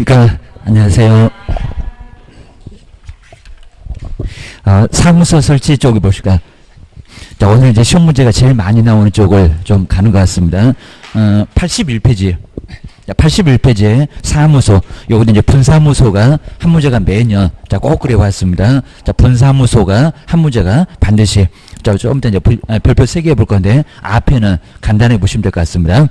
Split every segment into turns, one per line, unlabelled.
안녕하십니까. 안녕하세요. 사무소 설치 쪽이 보실까? 자, 오늘 이제 시험 문제가 제일 많이 나오는 쪽을 좀 가는 것 같습니다. 81페이지. 81페이지에 사무소, 요거는 이제 분사무소가 한 문제가 매년, 자, 꼭 그려왔습니다. 자, 분사무소가 한 문제가 반드시, 자, 좀 이따 이제 별표 3개 해볼 건데, 앞에는 간단히 보시면 될 것 같습니다.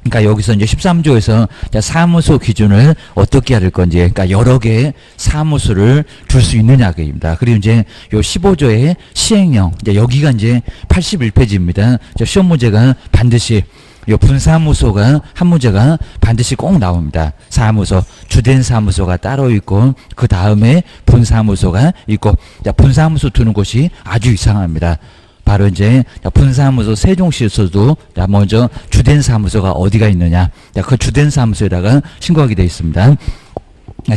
그러니까 여기서 이제 13조에서 사무소 기준을 어떻게 할 건지, 그러니까 여러 개의 사무소를 둘 수 있느냐입니다. 그리고 이제 요 15조의 시행령, 이제 여기가 이제 81페이지입니다. 시험 문제가 반드시 요 분사무소가 한 문제가 반드시 꼭 나옵니다. 사무소, 주된 사무소가 따로 있고 그 다음에 분사무소가 있고, 자, 분사무소 두는 곳이 아주 이상합니다. 바로 이제 분사무소 세종시에서도 먼저 주된 사무소가 어디가 있느냐, 그 주된 사무소에다가 신고하게 되어 있습니다.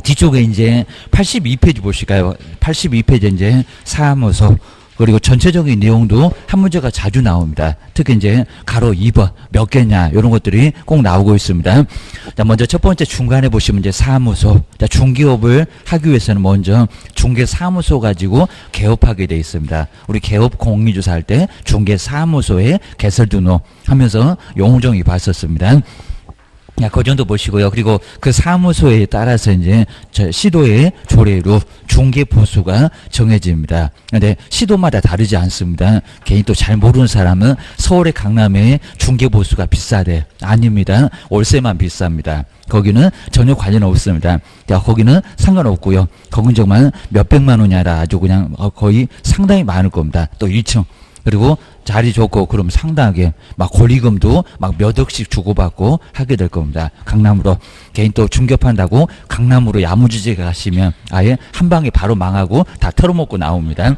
뒤쪽에 이제 82페이지 보실까요? 82페이지 이제 사무소, 그리고 전체적인 내용도 한 문제가 자주 나옵니다. 특히 이제 가로 2번 몇 개냐 이런 것들이 꼭 나오고 있습니다. 자, 먼저 첫 번째 중간에 보시면 이제 사무소. 자, 중개업을 하기 위해서는 먼저 중개사무소 가지고 개업하게 되어 있습니다. 우리 개업 공인주사 할 때 중개사무소에 개설 등록하면서 용정이 봤었습니다. 그 정도 보시고요. 그리고 그 사무소에 따라서 이제 시도의 조례로 중개 보수가 정해집니다. 근데 시도마다 다르지 않습니다. 괜히 또 잘 모르는 사람은 서울의 강남에 중개 보수가 비싸대. 아닙니다. 월세만 비쌉니다. 거기는 전혀 관련 없습니다. 거기는 상관없고요. 거긴 정말 몇백만 원이라 아주 그냥 거의 상당히 많을 겁니다. 또 1층. 그리고 자리 좋고 그럼 상당하게 막 권리금도 막 몇 억씩 주고받고 하게 될 겁니다. 강남으로 개인 또 중개판다고 강남으로 야무지게 가시면 아예 한 방에 바로 망하고 다 털어먹고 나옵니다.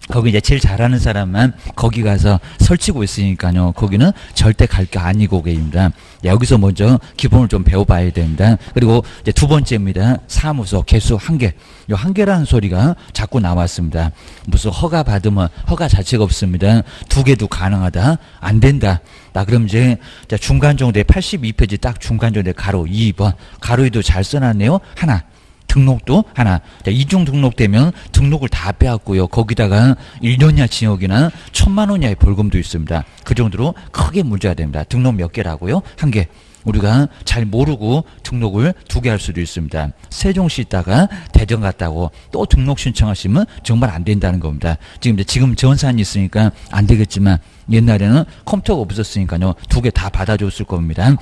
거기 이제 제일 잘하는 사람만 거기 가서 설치고 있으니까요. 거기는 절대 갈 게 아니고 계입니다. 여기서 먼저 기본을 좀 배워봐야 됩니다. 그리고 이제 두 번째입니다. 사무소 개수 1개. 요 1개라는 소리가 자꾸 나왔습니다. 무슨 허가 받으면 허가 자체가 없습니다. 2개도 가능하다. 안 된다. 그럼 이제 중간 정도에 82페이지 딱 중간 정도에 가로 2번. 가로 2도 잘 써놨네요. 하나. 등록도 하나. 이중 등록되면 등록을 다 빼앗고요. 거기다가 1년이나 징역이나 1,000만 원 이하의 벌금도 있습니다. 그 정도로 크게 문제가 됩니다. 등록 몇 개라고요? 1개. 우리가 잘 모르고 등록을 2개 할 수도 있습니다. 세종시 있다가 대전 갔다고 또 등록 신청하시면 정말 안 된다는 겁니다. 지금 전산이 있으니까 안 되겠지만 옛날에는 컴퓨터가 없었으니까요. 2개 다 받아줬을 겁니다.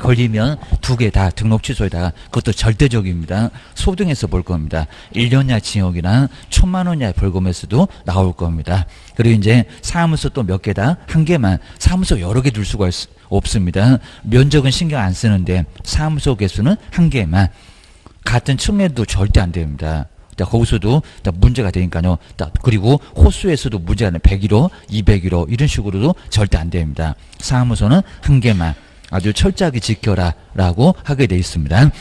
걸리면 2개 다 등록 취소에다가 그것도 절대적입니다. 소등에서 볼 겁니다. 1년 이하 징역이나 1,000만 원 이하의 벌금에서도 나올 겁니다. 그리고 이제 사무소 또 몇 개다? 1개만. 사무소 여러 개 둘 수가 없습니다. 면적은 신경 안 쓰는데 사무소 개수는 1개만. 같은 층에도 절대 안 됩니다. 거기서도 문제가 되니까요. 그리고 호수에서도 문제가 되는 101호, 201호 이런 식으로도 절대 안 됩니다. 사무소는 1개만. 아주 철저하게 지켜라 라고 하게 되어 있습니다.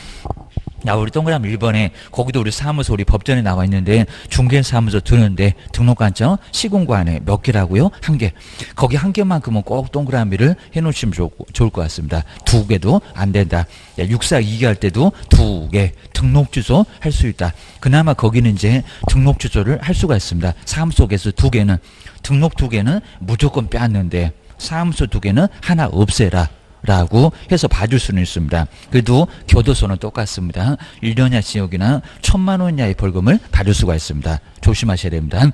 우리 동그라미 1번에 거기도 우리 사무소 우리 법전에 나와 있는데 중개사무소 드는데 등록관청 시공관에 몇 개라고요? 1개. 거기 1개만큼은 꼭 동그라미를 해놓으시면 좋을 것 같습니다. 2개도 안 된다. 6사 2개 할 때도 2개 등록 주소 할 수 있다. 그나마 거기는 이제 등록 주소를 할 수가 있습니다. 사무소 개수 2개는 등록 2개는 무조건 빼앗는데 사무소 2개는 하나 없애라 라고 해서 봐줄 수는 있습니다. 그래도 교도소는 똑같습니다. 1년 이하 징역이나 1,000만 원 이하의 벌금을 받을 수가 있습니다. 조심하셔야 됩니다.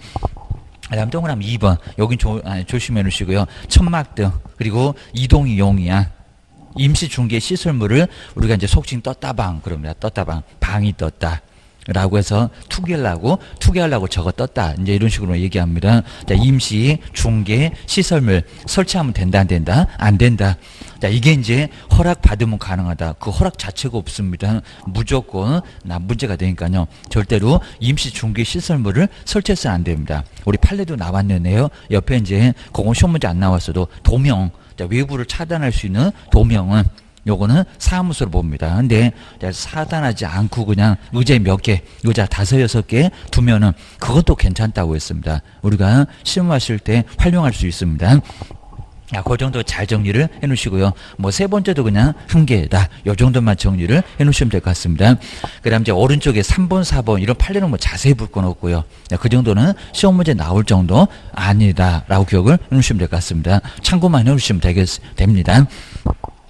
다음 동그라미 2번. 여긴 조심해 놓으시고요. 천막등 그리고 이동이용이야. 임시중개 시설물을 우리가 이제 속칭 떴다방 그럽니다. 떴다방. 방이 떴다. 라고 해서 투기하려고 저거 떴다. 이제 이런 식으로 얘기합니다. 자, 임시, 중개, 시설물 설치하면 된다, 안 된다? 안 된다. 자, 이게 이제 허락 받으면 가능하다. 그 허락 자체가 없습니다. 무조건 문제가 되니까요. 절대로 임시, 중개, 시설물을 설치해서는 안 됩니다. 우리 판례도 나왔는데요. 옆에 이제 그건 시험 문제 안 나왔어도 도명, 자, 외부를 차단할 수 있는 도명은 요거는 사무소로 봅니다. 근데 사단하지 않고 그냥 의자 몇 개, 의자 5, 6개 두면은 그것도 괜찮다고 했습니다. 우리가 실무하실 때 활용할 수 있습니다. 그 정도 잘 정리를 해 놓으시고요. 뭐 세 번째도 그냥 한 개다. 요 정도만 정리를 해 놓으시면 될 것 같습니다. 그 다음 이제 오른쪽에 3번, 4번 이런 판례는 뭐 자세히 볼 건 없고요. 그 정도는 시험 문제 나올 정도 아니다. 라고 기억을 해 놓으시면 될 것 같습니다. 참고만 해 놓으시면 됩니다.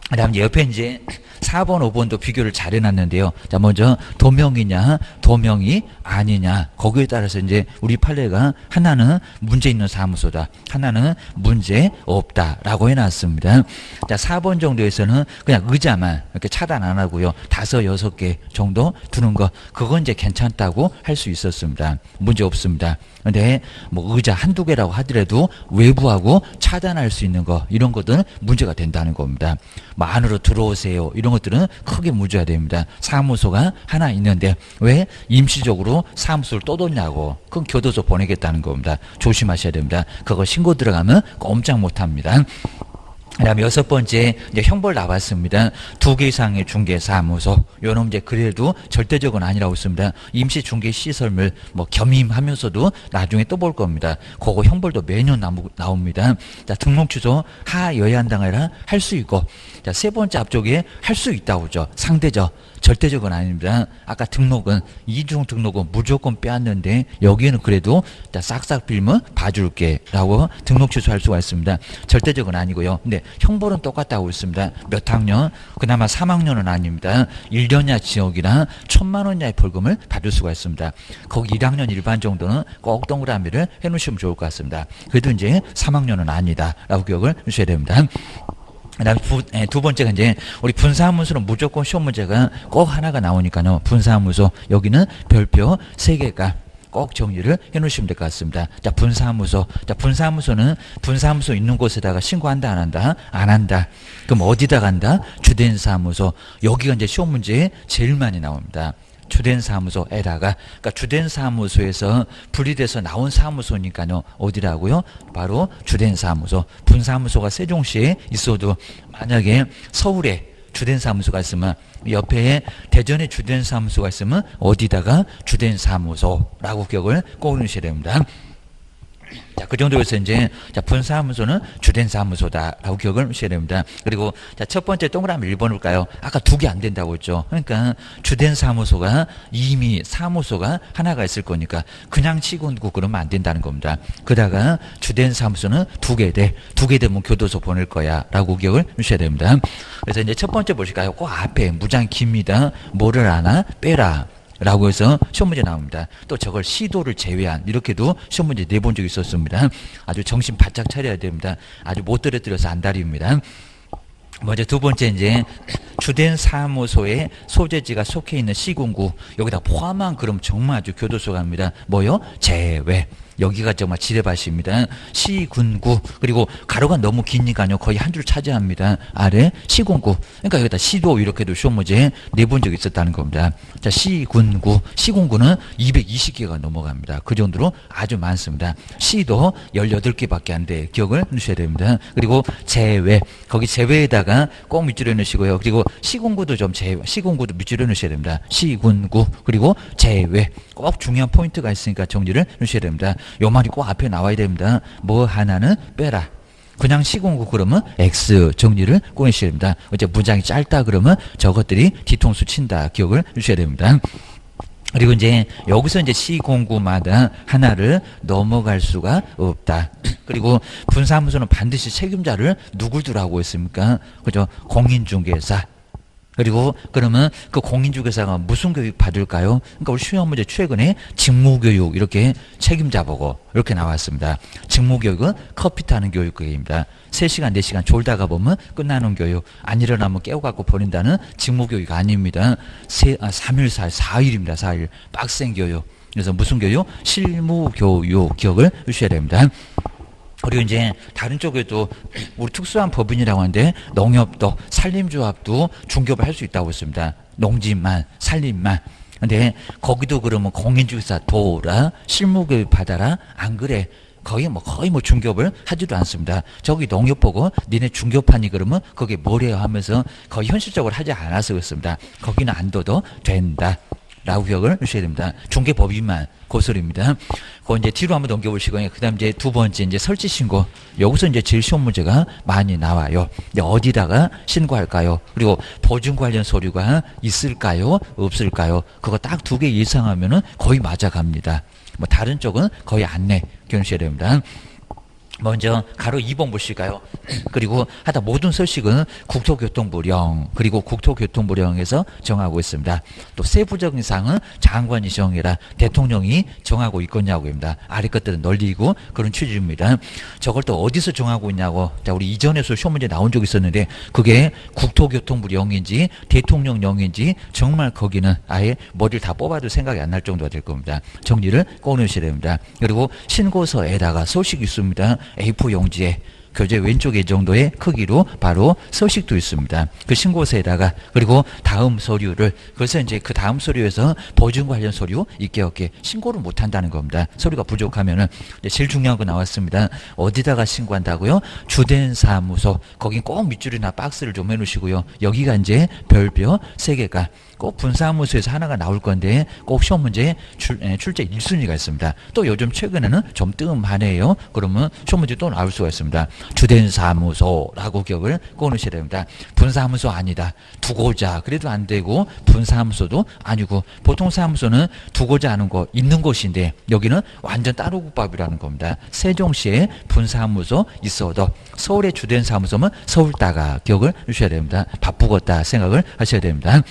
그 다음 이제 옆에 이제 4번, 5번도 비교를 잘 해놨는데요. 자, 먼저 도명이냐, 도명이 아니냐. 거기에 따라서 이제 우리 판례가 하나는 문제 있는 사무소다. 하나는 문제 없다라고 해놨습니다. 자, 4번 정도에서는 그냥 의자만 이렇게 차단 안 하고요. 5, 6개 정도 두는 거. 그건 이제 괜찮다고 할 수 있었습니다. 문제 없습니다. 근데 뭐 의자 한두 개라고 하더라도 외부하고 차단할 수 있는 거 이런 것들은 문제가 된다는 겁니다. 뭐 안으로 들어오세요 이런 것들은 크게 문제가 됩니다. 사무소가 하나 있는데 왜 임시적으로 사무소를 또 뒀냐고 그건 교도소 보내겠다는 겁니다. 조심하셔야 됩니다. 그거 신고 들어가면 꼼짝 못합니다. 그 다음에 6번째, 이제 형벌 나왔습니다. 2개 이상의 중개사무소. 요놈 이제 그래도 절대적은 아니라고 했습니다. 임시 중개시설물 뭐 겸임하면서도 나중에 또 볼 겁니다. 그거 형벌도 매년 나옵니다. 자, 등록 취소 하여야 한다가 아니라 할 수 있고. 자, 세 번째 앞쪽에 할 수 있다고 하죠. 상대적. 절대적은 아닙니다. 아까 등록은, 이중 등록은 무조건 빼앗는데, 여기에는 그래도, 자, 싹싹 빌면 봐줄게. 라고 등록 취소할 수가 있습니다. 절대적은 아니고요. 근데 형벌은 똑같다고 있습니다. 몇 학년? 그나마 3학년은 아닙니다. 1년이나 지역이나 1,000만 원 이하의 벌금을 받을 수가 있습니다. 거기 1학년 일반 정도는 꼭 동그라미를 해 놓으시면 좋을 것 같습니다. 그래도 이제 3학년은 아니다. 라고 기억을 하셔야 됩니다. 그 다음에 두 번째가 이제 우리 분사무소는 무조건 시험 문제가 꼭 하나가 나오니까요. 분사무소 여기는 별표 3개가 꼭 정리를 해 놓으시면 될 것 같습니다. 자, 분사무소. 자, 분사무소는 분사무소 있는 곳에다가 신고한다, 안 한다? 안 한다. 그럼 어디다 간다? 주된 사무소. 여기가 이제 시험 문제에 제일 많이 나옵니다. 주된 사무소에다가, 그러니까 주된 사무소에서 분리돼서 나온 사무소니까요. 어디라고요? 바로 주된 사무소. 분사무소가 세종시에 있어도 만약에 서울에 주된 사무소가 있으면 옆에 대전에 주된 사무소가 있으면 어디다가 주된 사무소라고 기억을 꼭 넣으셔야 됩니다. 자, 그 정도에서 이제, 자, 분사무소는 주된 사무소다라고 기억을 하셔야 됩니다. 그리고, 자, 첫 번째 동그라미 1번 볼까요? 아까 2개 안 된다고 했죠. 그러니까, 주된 사무소가 이미 사무소가 하나가 있을 거니까, 그냥 치고는 그러면 안 된다는 겁니다. 그다가, 주된 사무소는 2개 돼. 2개 되면 교도소 보낼 거야. 라고 기억을 하셔야 됩니다. 그래서 이제 첫 번째 보실까요? 그 앞에 무장 깁니다. 뭐를 하나? 빼라. 라고 해서 시험 문제 나옵니다. 또 저걸 시도를 제외한 이렇게도 시험 문제 내본 적이 있었습니다. 아주 정신 바짝 차려야 됩니다. 아주 못 떨어뜨려서 안달입니다. 먼저 두 번째 이제 주된 사무소의 소재지가 속해 있는 시군구 여기다 포함한 그럼 정말 아주 교도소 갑니다. 뭐요? 제외. 여기가 정말 지뢰밭입니다. 시군구 그리고 가로가 너무 기니까요 거의 한 줄 차지합니다. 아래 시군구 그러니까 여기다 시도 이렇게도 시험 문제에 내본 적이 있었다는 겁니다. 자, 시군구 시군구는 220개가 넘어갑니다. 그 정도로 아주 많습니다. 시도 18개밖에 안 돼. 기억을 넣으셔야 됩니다. 그리고 제외 거기 제외에다가 꼭 밑줄에 넣으시고요. 그리고 시군구도 좀 제외 시군구도 밑줄에 넣으셔야 됩니다. 시군구 그리고 제외 꼭 중요한 포인트가 있으니까 정리를 넣으셔야 됩니다. 요 말이 꼭 앞에 나와야 됩니다. 뭐 하나는 빼라. 그냥 시공구 그러면 X 정리를 꺼내셔야 됩니다. 이제 문장이 짧다 그러면 저것들이 뒤통수 친다. 기억을 주셔야 됩니다. 그리고 이제 여기서 이제 시공구마다 하나를 넘어갈 수가 없다. 그리고 분사무소는 반드시 책임자를 누굴 두라고 했습니까? 그죠? 공인중개사. 그리고 그러면 그 공인중개사가 무슨 교육 받을까요? 그러니까 우리 시험 문제 최근에 직무교육 이렇게 책임자 보고 이렇게 나왔습니다. 직무교육은 커피 타는 교육입니다. 3시간, 4시간 졸다가 보면 끝나는 교육. 안 일어나면 깨워갖고 버린다는 직무교육 아닙니다. 3일, 4일입니다. 4일. 빡센 교육. 그래서 무슨 교육? 실무교육 기억을 주셔야 됩니다. 그리고 이제 다른 쪽에도 우리 특수한 법인이라고 하는데 농협도 산림조합도 중개업을 할 수 있다고 했습니다. 농지만 산림만. 근데 거기도 그러면 공인중개사 도라 실무교육 받아라 안 그래. 거의 뭐 중개업을 하지도 않습니다. 저기 농협 보고 니네 중개업하니 그러면 거기에 뭐래요 하면서 거의 현실적으로 하지 않아서 그렇습니다. 거기는 안 둬도 된다. 라고 기억을 하셔야 됩니다. 중개법인만 그 소리입니다. 그거 이제 뒤로 한번 넘겨보시고요. 그 다음 이제 두 번째 이제 설치 신고. 여기서 이제 제일 쉬운 문제가 많이 나와요. 근데 어디다가 신고할까요? 그리고 보증 관련 서류가 있을까요? 없을까요? 그거 딱 두 개 이상하면은 거의 맞아갑니다. 뭐 다른 쪽은 거의 안 내. 기억하셔야 됩니다. 먼저 가로 2번 보실까요? 그리고 하다 모든 서식은 국토교통부령 그리고 국토교통부령에서 정하고 있습니다. 또 세부적인 사항은 장관이 정해라 대통령이 정하고 있겠냐고입니다. 아래 것들은 널리고 그런 취지입니다. 저걸 또 어디서 정하고 있냐고. 자, 우리 이전에서 시험 문제 나온 적이 있었는데 그게 국토교통부령인지 대통령령인지 정말 거기는 아예 머리를 다 뽑아도 생각이 안 날 정도가 될 겁니다. 정리를 꼭 넣으셔야 됩니다. 그리고 신고서에다가 서식이 있습니다. A4 용지에 교재 왼쪽에 정도의 크기로 바로 서식도 있습니다. 그 신고서에다가 그리고 다음 서류를 그래서 이제 그 다음 서류에서 보증 관련 서류 있게 없게 신고를 못 한다는 겁니다. 서류가 부족하면은 제일 중요한 거 나왔습니다. 어디다가 신고한다고요? 주된 사무소 거긴 꼭 밑줄이나 박스를 좀 해놓으시고요. 여기가 이제 별표 3개가 꼭 분사무소에서 하나가 나올 건데 꼭 시험 문제에 출제 1순위가 있습니다. 또 요즘 최근에는 좀 뜸하네요. 그러면 시험 문제 또 나올 수가 있습니다. 주된 사무소라고 기억을 꺼내셔야 됩니다. 분사무소 아니다. 두고자 그래도 안 되고 분사무소도 아니고 보통 사무소는 두고자 하는 거 있는 곳인데 여기는 완전 따로 국밥이라는 겁니다. 세종시에 분사무소 있어도 서울의 주된 사무소면 서울다가 기억을 하셔야 됩니다. 바쁘겠다 생각을 하셔야 됩니다.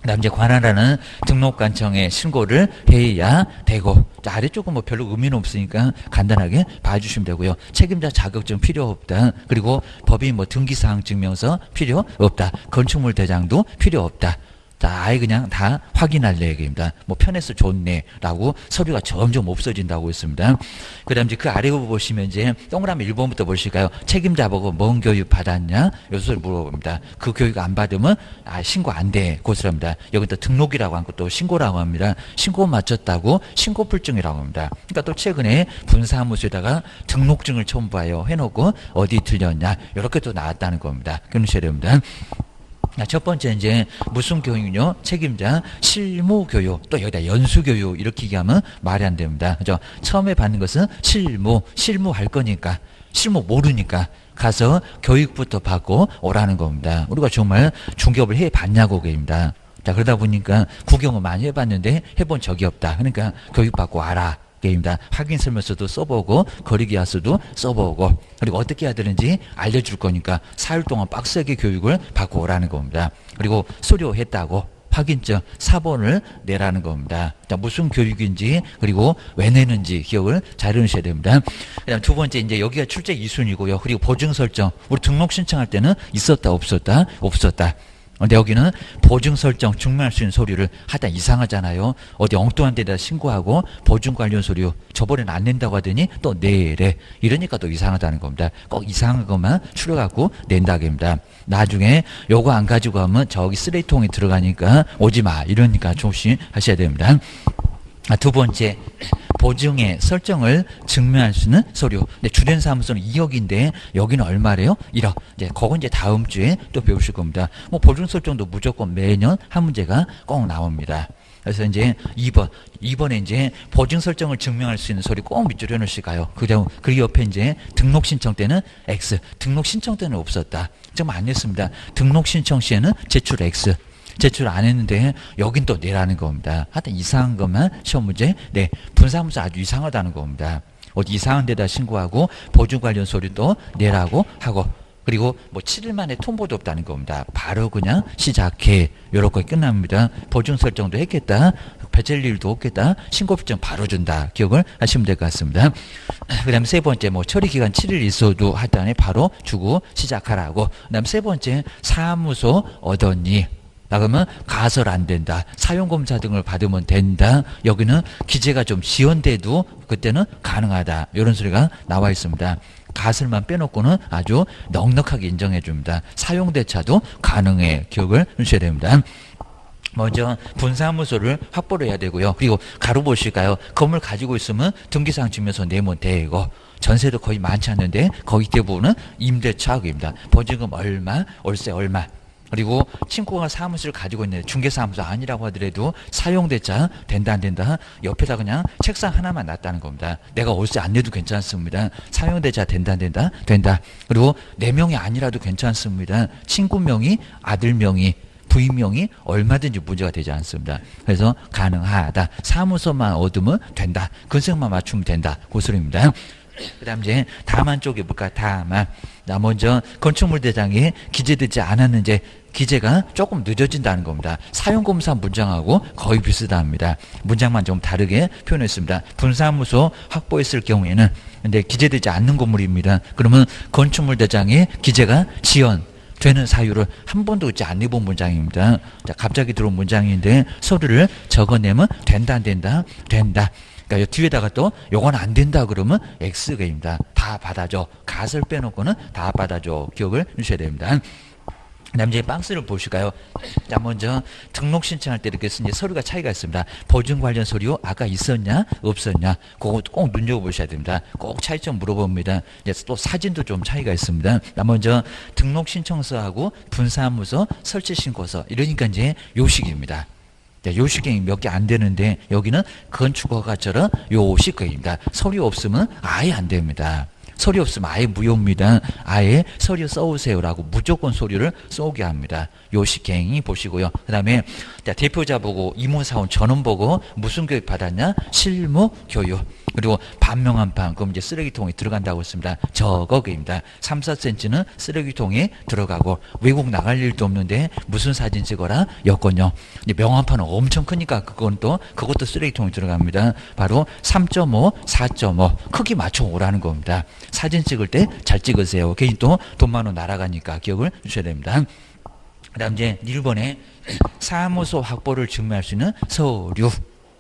그다음 이제 관할하는 등록관청에 신고를 해야 되고 자, 아래쪽은 뭐 별로 의미는 없으니까 간단하게 봐주시면 되고요. 책임자 자격증 필요 없다. 그리고 법인 뭐 등기사항 증명서 필요 없다. 건축물 대장도 필요 없다. 자, 아예 그냥 다 확인할 얘기입니다. 뭐 편해서 좋네 라고 서류가 점점 없어진다고 했습니다. 그 다음 이제 그 아래 보시면 이제 동그라미 1번부터 보실까요? 책임자 보고 뭔 교육 받았냐? 요소를 물어봅니다. 그 교육 안 받으면 신고 안 돼. 고스랍니다. 여기 또 등록이라고 하고 또 신고라고 합니다. 신고 마쳤다고 신고불증이라고 합니다. 그러니까 또 최근에 분사무소에다가 등록증을 첨부하여 해놓고 어디 틀렸냐? 이렇게 또 나왔다는 겁니다. 그러셔야 됩니다. 첫 번째 이제 무슨 교육요? 책임자 실무 교육 또 여기다 연수 교육 이렇게 얘기하면 말이 안 됩니다. 그죠? 처음에 받는 것은 실무 할 거니까 실무 모르니까 가서 교육부터 받고 오라는 겁니다. 우리가 정말 중개업을 해봤냐고 그입니다. 자, 그러다 보니까 구경을 많이 해봤는데 해본 적이 없다. 그러니까 교육받고 와라. 게임이다. 확인 설명서도 써보고 거리계약서도 써보고 그리고 어떻게 해야 되는지 알려줄 거니까 4일 동안 빡세게 교육을 받고 오라는 겁니다. 그리고 수료했다고 확인증 사본을 내라는 겁니다. 자, 무슨 교육인지 그리고 왜 내는지 기억을 잘 해놓으셔야 됩니다. 그다음 두 번째 이제 여기가 출제 2순위고요. 그리고 보증 설정 우리 등록 신청할 때는 있었다 없었다 없었다. 근데 여기는 보증 설정 증명할 수 있는 서류를 하다 이상하잖아요. 어디 엉뚱한 데다 신고하고 보증 관련 서류 저번에는 안 낸다고 하더니 또 내래. 이러니까 또 이상하다는 겁니다. 꼭 이상한 것만 추려갖고 낸다입니다. 나중에 요거 안 가지고 가면 저기 쓰레기통에 들어가니까 오지 마. 이러니까 조심하셔야 됩니다. 두 번째 보증의 설정을 증명할 수 있는 서류. 근데 주된 사무소는 2억인데 여기는 얼마래요? 1억. 이제 그건 이제 다음 주에 또 배우실 겁니다. 뭐 보증 설정도 무조건 매년 한 문제가 꼭 나옵니다. 그래서 이제 2번에 이제 보증 설정을 증명할 수 있는 서류 꼭 밑줄여 놓으실까요? 그 옆에 이제 등록 신청 때는 X. 등록 신청 때는 없었다. 좀 안 했습니다. 등록 신청 시에는 제출 X. 제출 안 했는데 여긴 또 내라는 겁니다. 하여튼 이상한 것만 시험 문제 네 분사무소 아주 이상하다는 겁니다. 어디 이상한 데다 신고하고 보증 관련 서류도 내라고 하고 그리고 뭐 7일 만에 통보도 없다는 겁니다. 바로 그냥 시작해 요렇게 끝납니다. 보증 설정도 했겠다. 배칠 일도 없겠다. 신고필증 바로 준다. 기억을 하시면 될 것 같습니다. 그 다음에 세 번째 뭐 처리기간 7일 있어도 하여튼에 바로 주고 시작하라고. 그 다음 세 번째 사무소 얻었니? 그러면 가설 안 된다. 사용검사 등을 받으면 된다. 여기는 기재가 좀 지연돼도 그때는 가능하다. 이런 소리가 나와 있습니다. 가설만 빼놓고는 아주 넉넉하게 인정해 줍니다. 사용대차도 가능해. 기억을 하셔야 됩니다. 먼저 분사무소를 확보를 해야 되고요. 그리고 가로 보실까요? 건물 가지고 있으면 등기사항 증명서 내면 되고 전세도 거의 많지 않는데 거의 대부분은 임대차입니다. 보증금 얼마, 월세 얼마. 그리고 친구가 사무실을 가지고 있는데 중개사무소 아니라고 하더라도 사용대자 된다 안 된다 옆에다 그냥 책상 하나만 놨다는 겁니다. 내가 월세 안 내도 괜찮습니다. 사용대자 된다 안 된다 된다. 그리고 내 명이 아니라도 괜찮습니다. 친구 명의 아들 명의 부인 명의 얼마든지 문제가 되지 않습니다. 그래서 가능하다. 사무소만 얻으면 된다. 근생만 맞추면 된다. 그 소리입니다. 그 다음 이제 다만 쪽에 볼까? 다만. 나 먼저 건축물 대장이 기재되지 않았는지 기재가 조금 늦어진다는 겁니다. 사용검사 문장하고 거의 비슷합니다. 문장만 좀 다르게 표현했습니다. 분사무소 확보했을 경우에는 근데 기재되지 않는 건물입니다. 그러면 건축물 대장이 기재가 지연되는 사유를 한 번도 얻지 안 해본 문장입니다. 자, 갑자기 들어온 문장인데 서류를 적어내면 된다 안 된다? 된다. 그러니까 뒤에다가 또 요건 안 된다 그러면 X가입니다. 다 받아줘. 갓을 빼놓고는 다 받아줘. 기억을 주셔야 됩니다. 그 다음 이제 박스를 보실까요? 자, 먼저 등록 신청할 때 이렇게 쓴 서류가 차이가 있습니다. 보증 관련 서류 아까 있었냐 없었냐 그거 꼭 눈여겨보셔야 됩니다. 꼭 차이점 물어봅니다. 이제 또 사진도 좀 차이가 있습니다. 자, 먼저 등록 신청서하고 분사무소 설치 신고서 이러니까 이제 요식입니다. 요식행위 몇 개 안 되는데 여기는 건축허가처럼 요식행위입니다. 서류 없으면 아예 안 됩니다. 서류 없으면 아예 무효입니다. 아예 서류 써오세요라고 무조건 서류를 써오게 합니다. 요식행위 보시고요. 그 다음에 대표자 보고 이모사원 전원 보고 무슨 교육 받았냐? 실무 교육. 그리고 반명 한 판, 그럼 이제 쓰레기통에 들어간다고 했습니다. 저거입니다. 3, 4cm는 쓰레기통에 들어가고 외국 나갈 일도 없는데 무슨 사진 찍어라? 여건요. 이제 명 한 판은 엄청 크니까 그것도 쓰레기통에 들어갑니다. 바로 3.5, 4.5 크기 맞춰 오라는 겁니다. 사진 찍을 때 잘 찍으세요. 괜히 또 돈 많아 날아가니까 기억을 주셔야 됩니다. 그 다음 이제 1번에 사무소 확보를 증명할 수 있는 서류.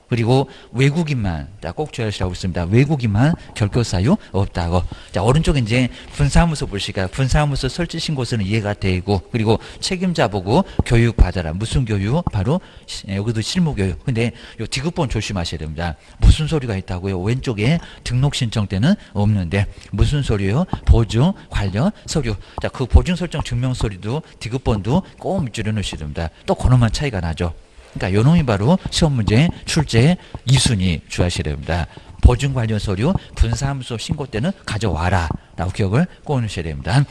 그리고 외국인만, 자, 꼭 주의하시라고 있습니다. 외국인만 결격 사유 없다고. 자, 오른쪽에 이제 분사무소 보실까요? 분사무소 설치 신고서는 이해가 되고, 그리고 책임자 보고 교육 받아라. 무슨 교육? 바로, 여기도 실무 교육. 근데 요 디귿번 조심하셔야 됩니다. 무슨 서류가 있다고요? 왼쪽에 등록 신청 때는 없는데, 무슨 서류요? 보증 관련 서류. 자, 그 보증 설정 증명 서류도 디귿번도 꼭 밑줄여 놓으셔야 됩니다. 또 그놈만 차이가 나죠. 그러니까 요 놈이 바로 시험 문제 출제 2순위 주하셔야 됩니다. 보증 관련 서류 분사무소 신고 때는 가져와라 라고 기억을 꼭 넣으셔야 됩니다.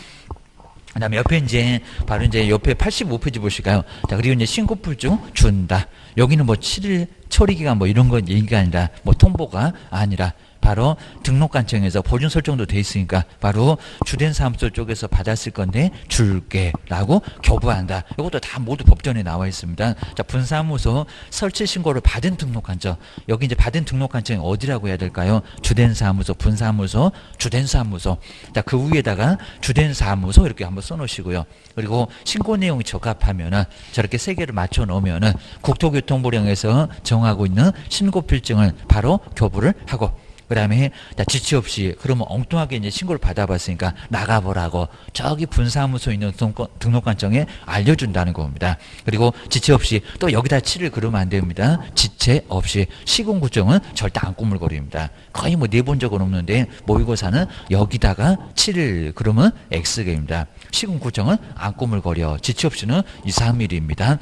그 다음에 옆에 이제 바로 이제 옆에 85페이지 보실까요? 자, 그리고 이제 신고필증 준다. 여기는 뭐 7일 처리기간 뭐 이런 건 얘기가 아니라 뭐 통보가 아니라 바로 등록관청에서 보증 설정도 돼 있으니까 바로 주된 사무소 쪽에서 받았을 건데 줄게라고 교부한다. 이것도 다 모두 법전에 나와 있습니다. 자, 분사무소 설치 신고를 받은 등록관청. 여기 이제 받은 등록관청이 어디라고 해야 될까요? 주된 사무소, 분사무소, 주된 사무소. 자, 그 위에다가 주된 사무소 이렇게 한번 써놓으시고요. 그리고 신고 내용이 적합하면은 저렇게 세 개를 맞춰 놓으면은 국토교통부령에서 정하고 있는 신고 필증을 바로 교부를 하고. 그 다음에 지체 없이 그러면 엉뚱하게 이제 신고를 받아봤으니까 나가보라고 저기 분사무소 있는 등록관청에 알려준다는 겁니다. 그리고 지체 없이 또 여기다 7을 그러면 안 됩니다. 지체 없이 시군구청은 절대 안 꾸물거립니다. 거의 뭐 내본 적은 없는데 모의고사는 여기다가 7을 그러면 X개입니다. 시군구청은 안 꾸물거려. 지체 없이는 2, 3일입니다.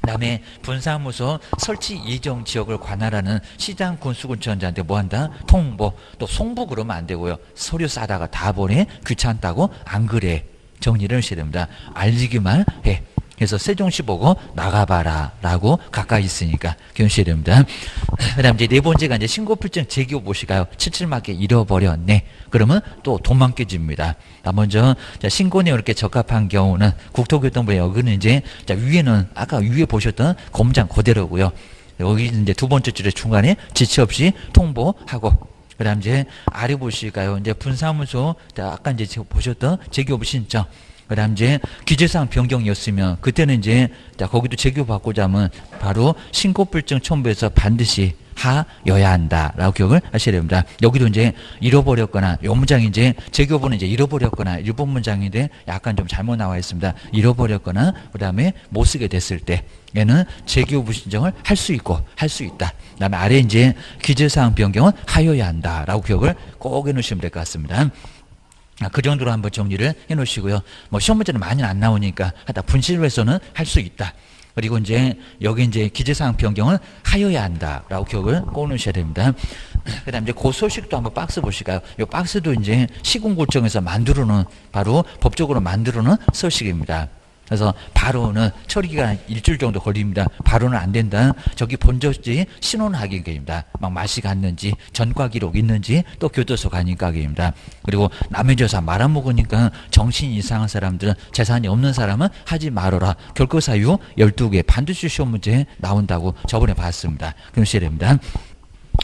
그 다음에 분사무소 설치 예정 지역을 관할하는 시장 군수군청장한테 뭐한다? 통보. 또 송부 그러면 안 되고요. 서류 싸다가 다 보내. 귀찮다고 안 그래. 정리를 하셔야 됩니다. 알리기만 해. 그래서 세종시 보고 나가봐라 라고 가까이 있으니까 기억하셔야 됩니다. 그 다음 이제 네 번째가 이제 신고필증 재기호 보시가요. 칠칠맞게 잃어버렸네. 그러면 또 도망 깨집니다. 먼저 신고 내용 이렇게 적합한 경우는 국토교통부에 여기는 이제 위에는 아까 위에 보셨던 검장 그대로고요. 여기 이제 두 번째 줄에 중간에 지체 없이 통보하고. 그 다음 이제 아래 보실까요? 이제 분사무소 아까 이제 보셨던 재기호 신청. 그 다음 이제 기재사항 변경이었으면 그때는 이제 거기도 재교받고자 하면 바로 신고필증 첨부해서 반드시 하여야 한다라고 기억을 하셔야 됩니다. 여기도 이제 잃어버렸거나 요 문장이 이제 재교부는 이제 잃어버렸거나 일본 문장인데 약간 좀 잘못 나와 있습니다. 잃어버렸거나 그 다음에 못 쓰게 됐을 때 얘는 재교부 신청을 할 수 있고 할 수 있다. 그 다음에 아래 이제 기재사항 변경은 하여야 한다라고 기억을 꼭 해놓으시면 될 것 같습니다. 그 정도로 한번 정리를 해 놓으시고요. 뭐 시험 문제는 많이 안 나오니까 하다 분실로 해서는 할 수 있다. 그리고 이제 여기 이제 기재사항 변경을 하여야 한다라고 기억을 꼭 놓으셔야 됩니다. 그다음 이제 그 소식도 한번 박스 보실까요? 이 박스도 이제 시군구청에서 만들어놓은 바로 법적으로 만들어놓은 소식입니다. 그래서 바로는 처리기간 일주일 정도 걸립니다. 바로는 안 된다. 저기 본적지 신원 확인입니다. 막 맛이 갔는지 전과 기록 있는지 또 교도소 가니까 각입니다. 그리고 남의 재산 말아먹으니까 정신이 이상한 사람들은 재산이 없는 사람은 하지 말아라. 결과사유 12개 반드시 시험 문제 나온다고 저번에 봤습니다. 그러셔야 됩니다.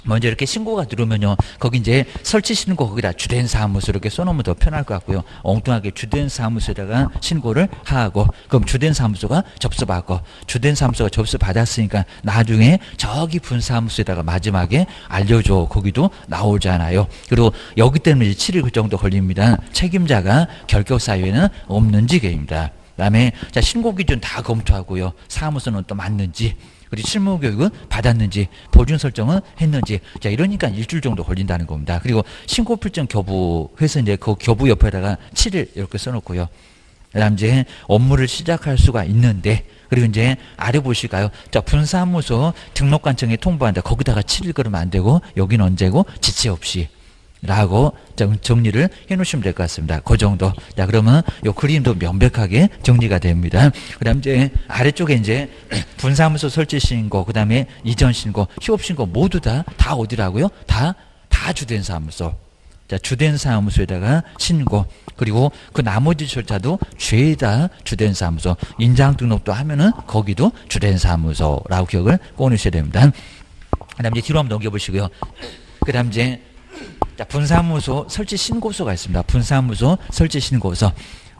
먼저 이렇게 신고가 들어오면요, 거기 이제 설치 신고 거기다 주된 사무소 이렇게 써놓으면 더 편할 것 같고요. 엉뚱하게 주된 사무소에다가 신고를 하고, 그럼 주된 사무소가 접수받고, 주된 사무소가 접수받았으니까 나중에 저기 분사무소에다가 마지막에 알려줘. 거기도 나오잖아요. 그리고 여기 때문에 7일 정도 걸립니다. 책임자가 결격 사유에는 없는지 계입니다. 그다음에 자, 신고 기준 다 검토하고요. 사무소는 또 맞는지, 그리고 실무 교육은 받았는지, 보증 설정은 했는지, 자, 이러니까 일주일 정도 걸린다는 겁니다. 그리고 신고 필증 교부해서 이제 그 교부 옆에다가 7일 이렇게 써놓고요. 그다음 이제 업무를 시작할 수가 있는데, 그리고 이제 아래 보실까요? 자, 분사무소 등록관청에 통보한다. 거기다가 7일 그러면 안 되고, 여기는 언제고, 지체 없이. 라고 정리를 해 놓으시면 될 것 같습니다. 그 정도. 자, 그러면 요 그림도 명백하게 정리가 됩니다. 그 다음 이제 아래쪽에 이제 분사무소 설치 신고, 그 다음에 이전 신고, 휴업 신고 모두 다 어디라고요? 다 주된 사무소. 자, 주된 사무소에다가 신고, 그리고 그 나머지 절차도 죄다 주된 사무소. 인장 등록도 하면은 거기도 주된 사무소라고 기억을 꼭 넣으셔야 됩니다. 그 다음 이제 뒤로 한번 넘겨보시고요. 그 다음 이제 자, 분사무소 설치 신고서가 있습니다. 분사무소 설치 신고서.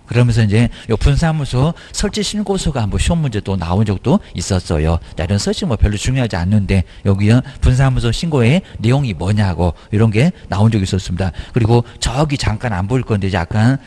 그러면서 이제 요 분사무소 설치 신고서가 한번 시험 문제 또 나온 적도 있었어요. 자, 이런 서식 뭐 별로 중요하지 않는데 여기요 분사무소 신고의 내용이 뭐냐고 이런 게 나온 적이 있었습니다. 그리고 저기 잠깐 안 보일 건데 이제 약간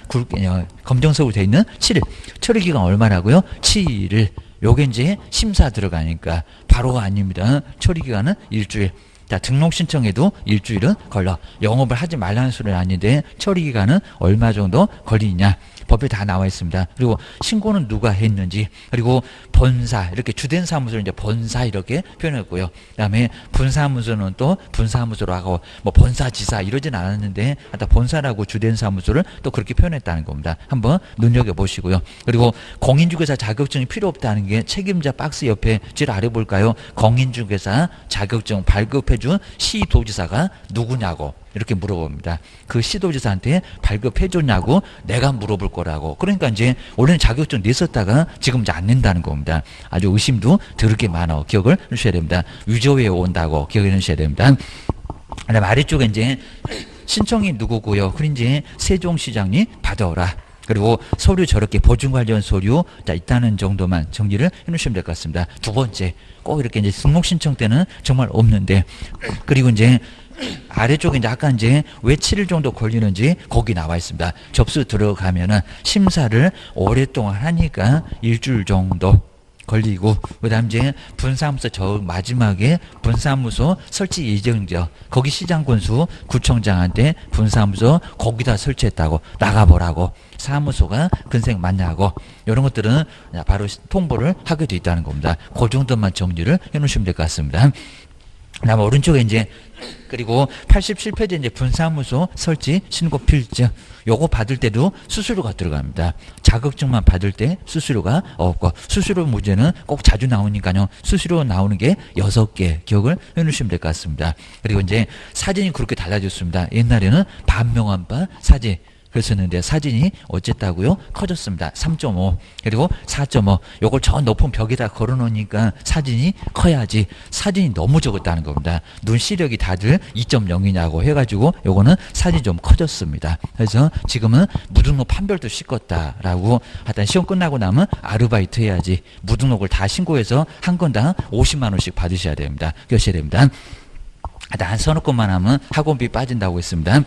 검정색으로 되어 있는 7일 처리 기간 얼마라고요? 7일. 요게 이제 심사 들어가니까 바로가 아닙니다. 처리 기간은 일주일. 자, 등록 신청에도 일주일은 걸려. 영업을 하지 말라는 소리는 아닌데 처리 기간은 얼마 정도 걸리냐. 법에 다 나와 있습니다. 그리고 신고는 누가 했는지, 그리고 본사 이렇게 주된 사무소를 이제 본사 이렇게 표현했고요. 그다음에 분사무소는 또 분사무소로 하고 뭐 본사지사 이러진 않았는데 하여튼 본사라고 주된 사무소를 또 그렇게 표현했다는 겁니다. 한번 눈여겨 보시고요. 그리고 공인중개사 자격증이 필요 없다는 게 책임자 박스 옆에 제일 아래 볼까요? 공인중개사 자격증 발급해준 시도지사가 누구냐고 이렇게 물어봅니다. 그 시도지사한테 발급해줬냐고 내가 물어볼 거라고. 그러니까 이제 원래는 자격증 냈었다가 지금 이제 안 낸다는 겁니다. 아주 의심도 더럽게 많아. 기억을 하셔야 됩니다. 위조에 온다고 기억을 하셔야 됩니다. 그다음 아래쪽에 이제 신청이 누구고요. 그리고 이제 세종시장이 받아오라. 그리고 서류 저렇게 보증 관련 서류 자 있다는 정도만 정리를 해놓으시면 될 것 같습니다. 두 번째 꼭 이렇게 이제 등록 신청 때는 정말 없는데, 그리고 이제 아래쪽에 이제 아까 이제 왜 7일 정도 걸리는지 거기 나와 있습니다. 접수 들어가면은 심사를 오랫동안 하니까 일주일 정도 걸리고, 그 다음 이제 분사무소 저 마지막에 분사무소 설치 예정자 거기 시장군수 구청장한테 분사무소 거기다 설치했다고 나가보라고 사무소가 근생 맞냐고 이런 것들은 바로 통보를 하게 돼 있다는 겁니다. 그 정도만 정리를 해 놓으시면 될 것 같습니다. 그다음 오른쪽에 이제 그리고 87페이지 이제 분사무소 설치 신고 필증 요거 받을 때도 수수료가 들어갑니다. 자격증만 받을 때 수수료가 없고, 수수료 문제는 꼭 자주 나오니까요. 수수료 나오는 게 6개 기억을 해놓으시면 될 것 같습니다. 그리고 이제 사진이 그렇게 달라졌습니다. 옛날에는 반명한 사진 그랬었는데 사진이 어쨌다고요? 커졌습니다. 3.5 그리고 4.5 요걸 저 높은 벽에다 걸어놓으니까 사진이 커야지 사진이 너무 적었다는 겁니다. 눈 시력이 다들 2.0이냐고 해가지고 요거는 사진이 좀 커졌습니다. 그래서 지금은 무등록 판별도 씻었다라고 하여튼 시험 끝나고 나면 아르바이트 해야지 무등록을 다 신고해서 한 건당 50만 원씩 받으셔야 됩니다. 그러셔야 됩니다. 안 써놓고만 하면 학원비 빠진다고 했습니다.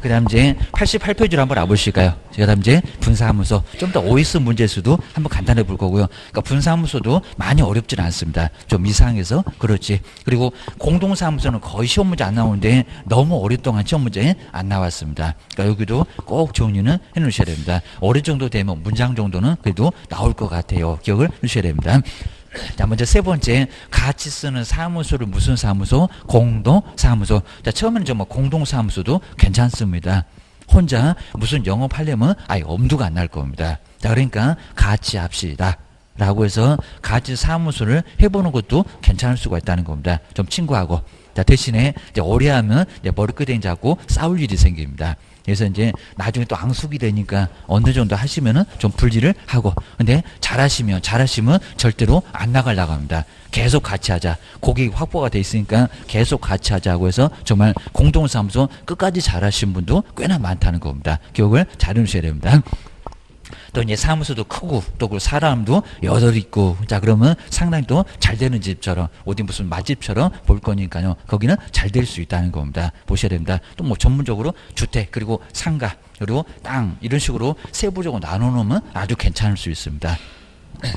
그 다음 이제 88페이지로 한번 와보실까요? 그 다음 이제 분사함수. 좀 더 OS 문제 수도 한번 간단해 볼 거고요. 그러니까 분사함수도 많이 어렵진 않습니다. 좀 이상해서 그렇지. 그리고 공동사함수는 거의 시험 문제 안 나오는데 너무 오랫동안 시험 문제 안 나왔습니다. 그러니까 여기도 꼭 정리는 해 놓으셔야 됩니다. 어느 정도 되면 문장 정도는 그래도 나올 것 같아요. 기억을 해주셔야 됩니다. 자, 먼저 세 번째, 같이 쓰는 사무소를 무슨 사무소? 공동사무소. 자, 처음에는 좀 뭐 공동사무소도 괜찮습니다. 혼자 무슨 영업하려면 아예 엄두가 안 날 겁니다. 자, 그러니까 같이 합시다. 라고 해서 같이 사무소를 해보는 것도 괜찮을 수가 있다는 겁니다. 좀 친구하고. 자, 대신에 이제 오래 하면 이제 머리끄댕이 잡고 싸울 일이 생깁니다. 그래서 이제 나중에 또 앙숙이 되니까 어느 정도 하시면은 좀 분리를 하고, 근데 잘하시면 절대로 안 나가려고 합니다. 계속 같이 하자. 고객이 확보가 돼 있으니까 계속 같이 하자고 해서 정말 공동사무소 끝까지 잘하신 분도 꽤나 많다는 겁니다. 기억을 잘 해주셔야 됩니다. 또 이제 사무소도 크고 또 그 사람도 여덟 있고, 자 그러면 상당히 또 잘 되는 집처럼 어디 무슨 맛집처럼 볼 거니까요. 거기는 잘 될 수 있다는 겁니다. 보셔야 됩니다. 또 뭐 전문적으로 주택 그리고 상가 그리고 땅 이런 식으로 세부적으로 나눠 놓으면 아주 괜찮을 수 있습니다.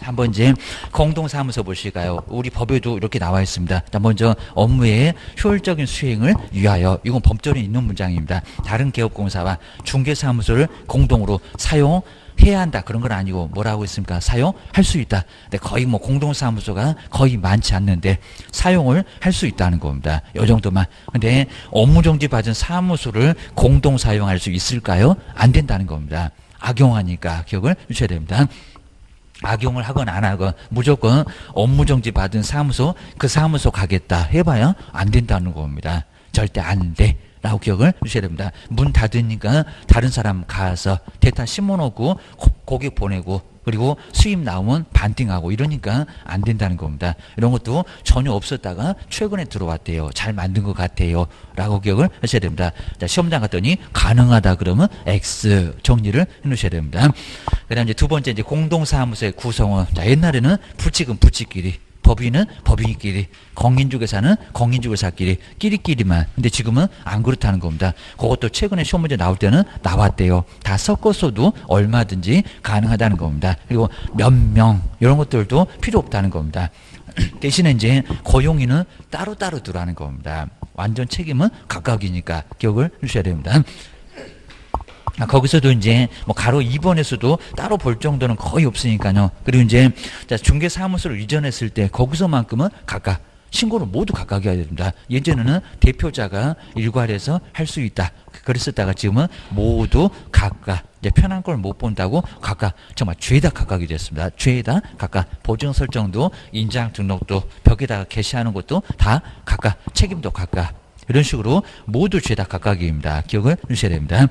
한번 이제 공동사무소 보실까요? 우리 법에도 이렇게 나와 있습니다. 자, 먼저 업무의 효율적인 수행을 위하여, 이건 법전에 있는 문장입니다. 다른 개업공사와 중개사무소를 공동으로 사용해야 한다. 그런 건 아니고 뭐라고 했습니까? 사용할 수 있다. 근데 거의 뭐 공동사무소가 거의 많지 않는데 사용을 할 수 있다는 겁니다. 요 정도만. 근데 업무정지 받은 사무소를 공동 사용할 수 있을까요? 안 된다는 겁니다. 악용하니까 기억을 주셔야 됩니다. 악용을 하건 안 하건 무조건 업무정지 받은 사무소, 그 사무소 가겠다 해봐야 안 된다는 겁니다. 절대 안 돼. 라고 기억을 주셔야 됩니다. 문 닫으니까 다른 사람 가서 대타 심어놓고 고객 보내고 그리고 수입 나오면 반띵하고 이러니까 안 된다는 겁니다. 이런 것도 전혀 없었다가 최근에 들어왔대요. 잘 만든 것 같아요. 라고 기억을 하셔야 됩니다. 자, 시험장 갔더니 가능하다 그러면 X 정리를 해 놓으셔야 됩니다. 그 다음 이제 두 번째 이제 공동사무소의 구성원. 자, 옛날에는 부칙은 부칙끼리, 법인은 법인끼리, 공인중개사는 공인중개사끼리, 끼리끼리만. 근데 지금은 안 그렇다는 겁니다. 그것도 최근에 시험 문제 나올 때는 나왔대요. 다 섞어서도 얼마든지 가능하다는 겁니다. 그리고 몇 명 이런 것들도 필요 없다는 겁니다. 대신에 이제 고용인은 따로따로 두라는 겁니다. 완전 책임은 각각이니까 기억을 주셔야 됩니다. 거기서도 이제 뭐 가로 2번에서도 따로 볼 정도는 거의 없으니까요. 그리고 이제 중개사무소를 이전했을 때 거기서만큼은 각각 신고를 모두 각각 해야 됩니다. 예전에는 대표자가 일괄해서 할 수 있다 그랬었다가 지금은 모두 각각, 이제 편한 걸 못 본다고 각각, 정말 죄다 각각이 됐습니다. 죄다 각각, 보증 설정도 인장 등록도 벽에다가 게시하는 것도 다 각각, 책임도 각각, 이런 식으로 모두 죄다 각각입니다. 기억을 주셔야 됩니다.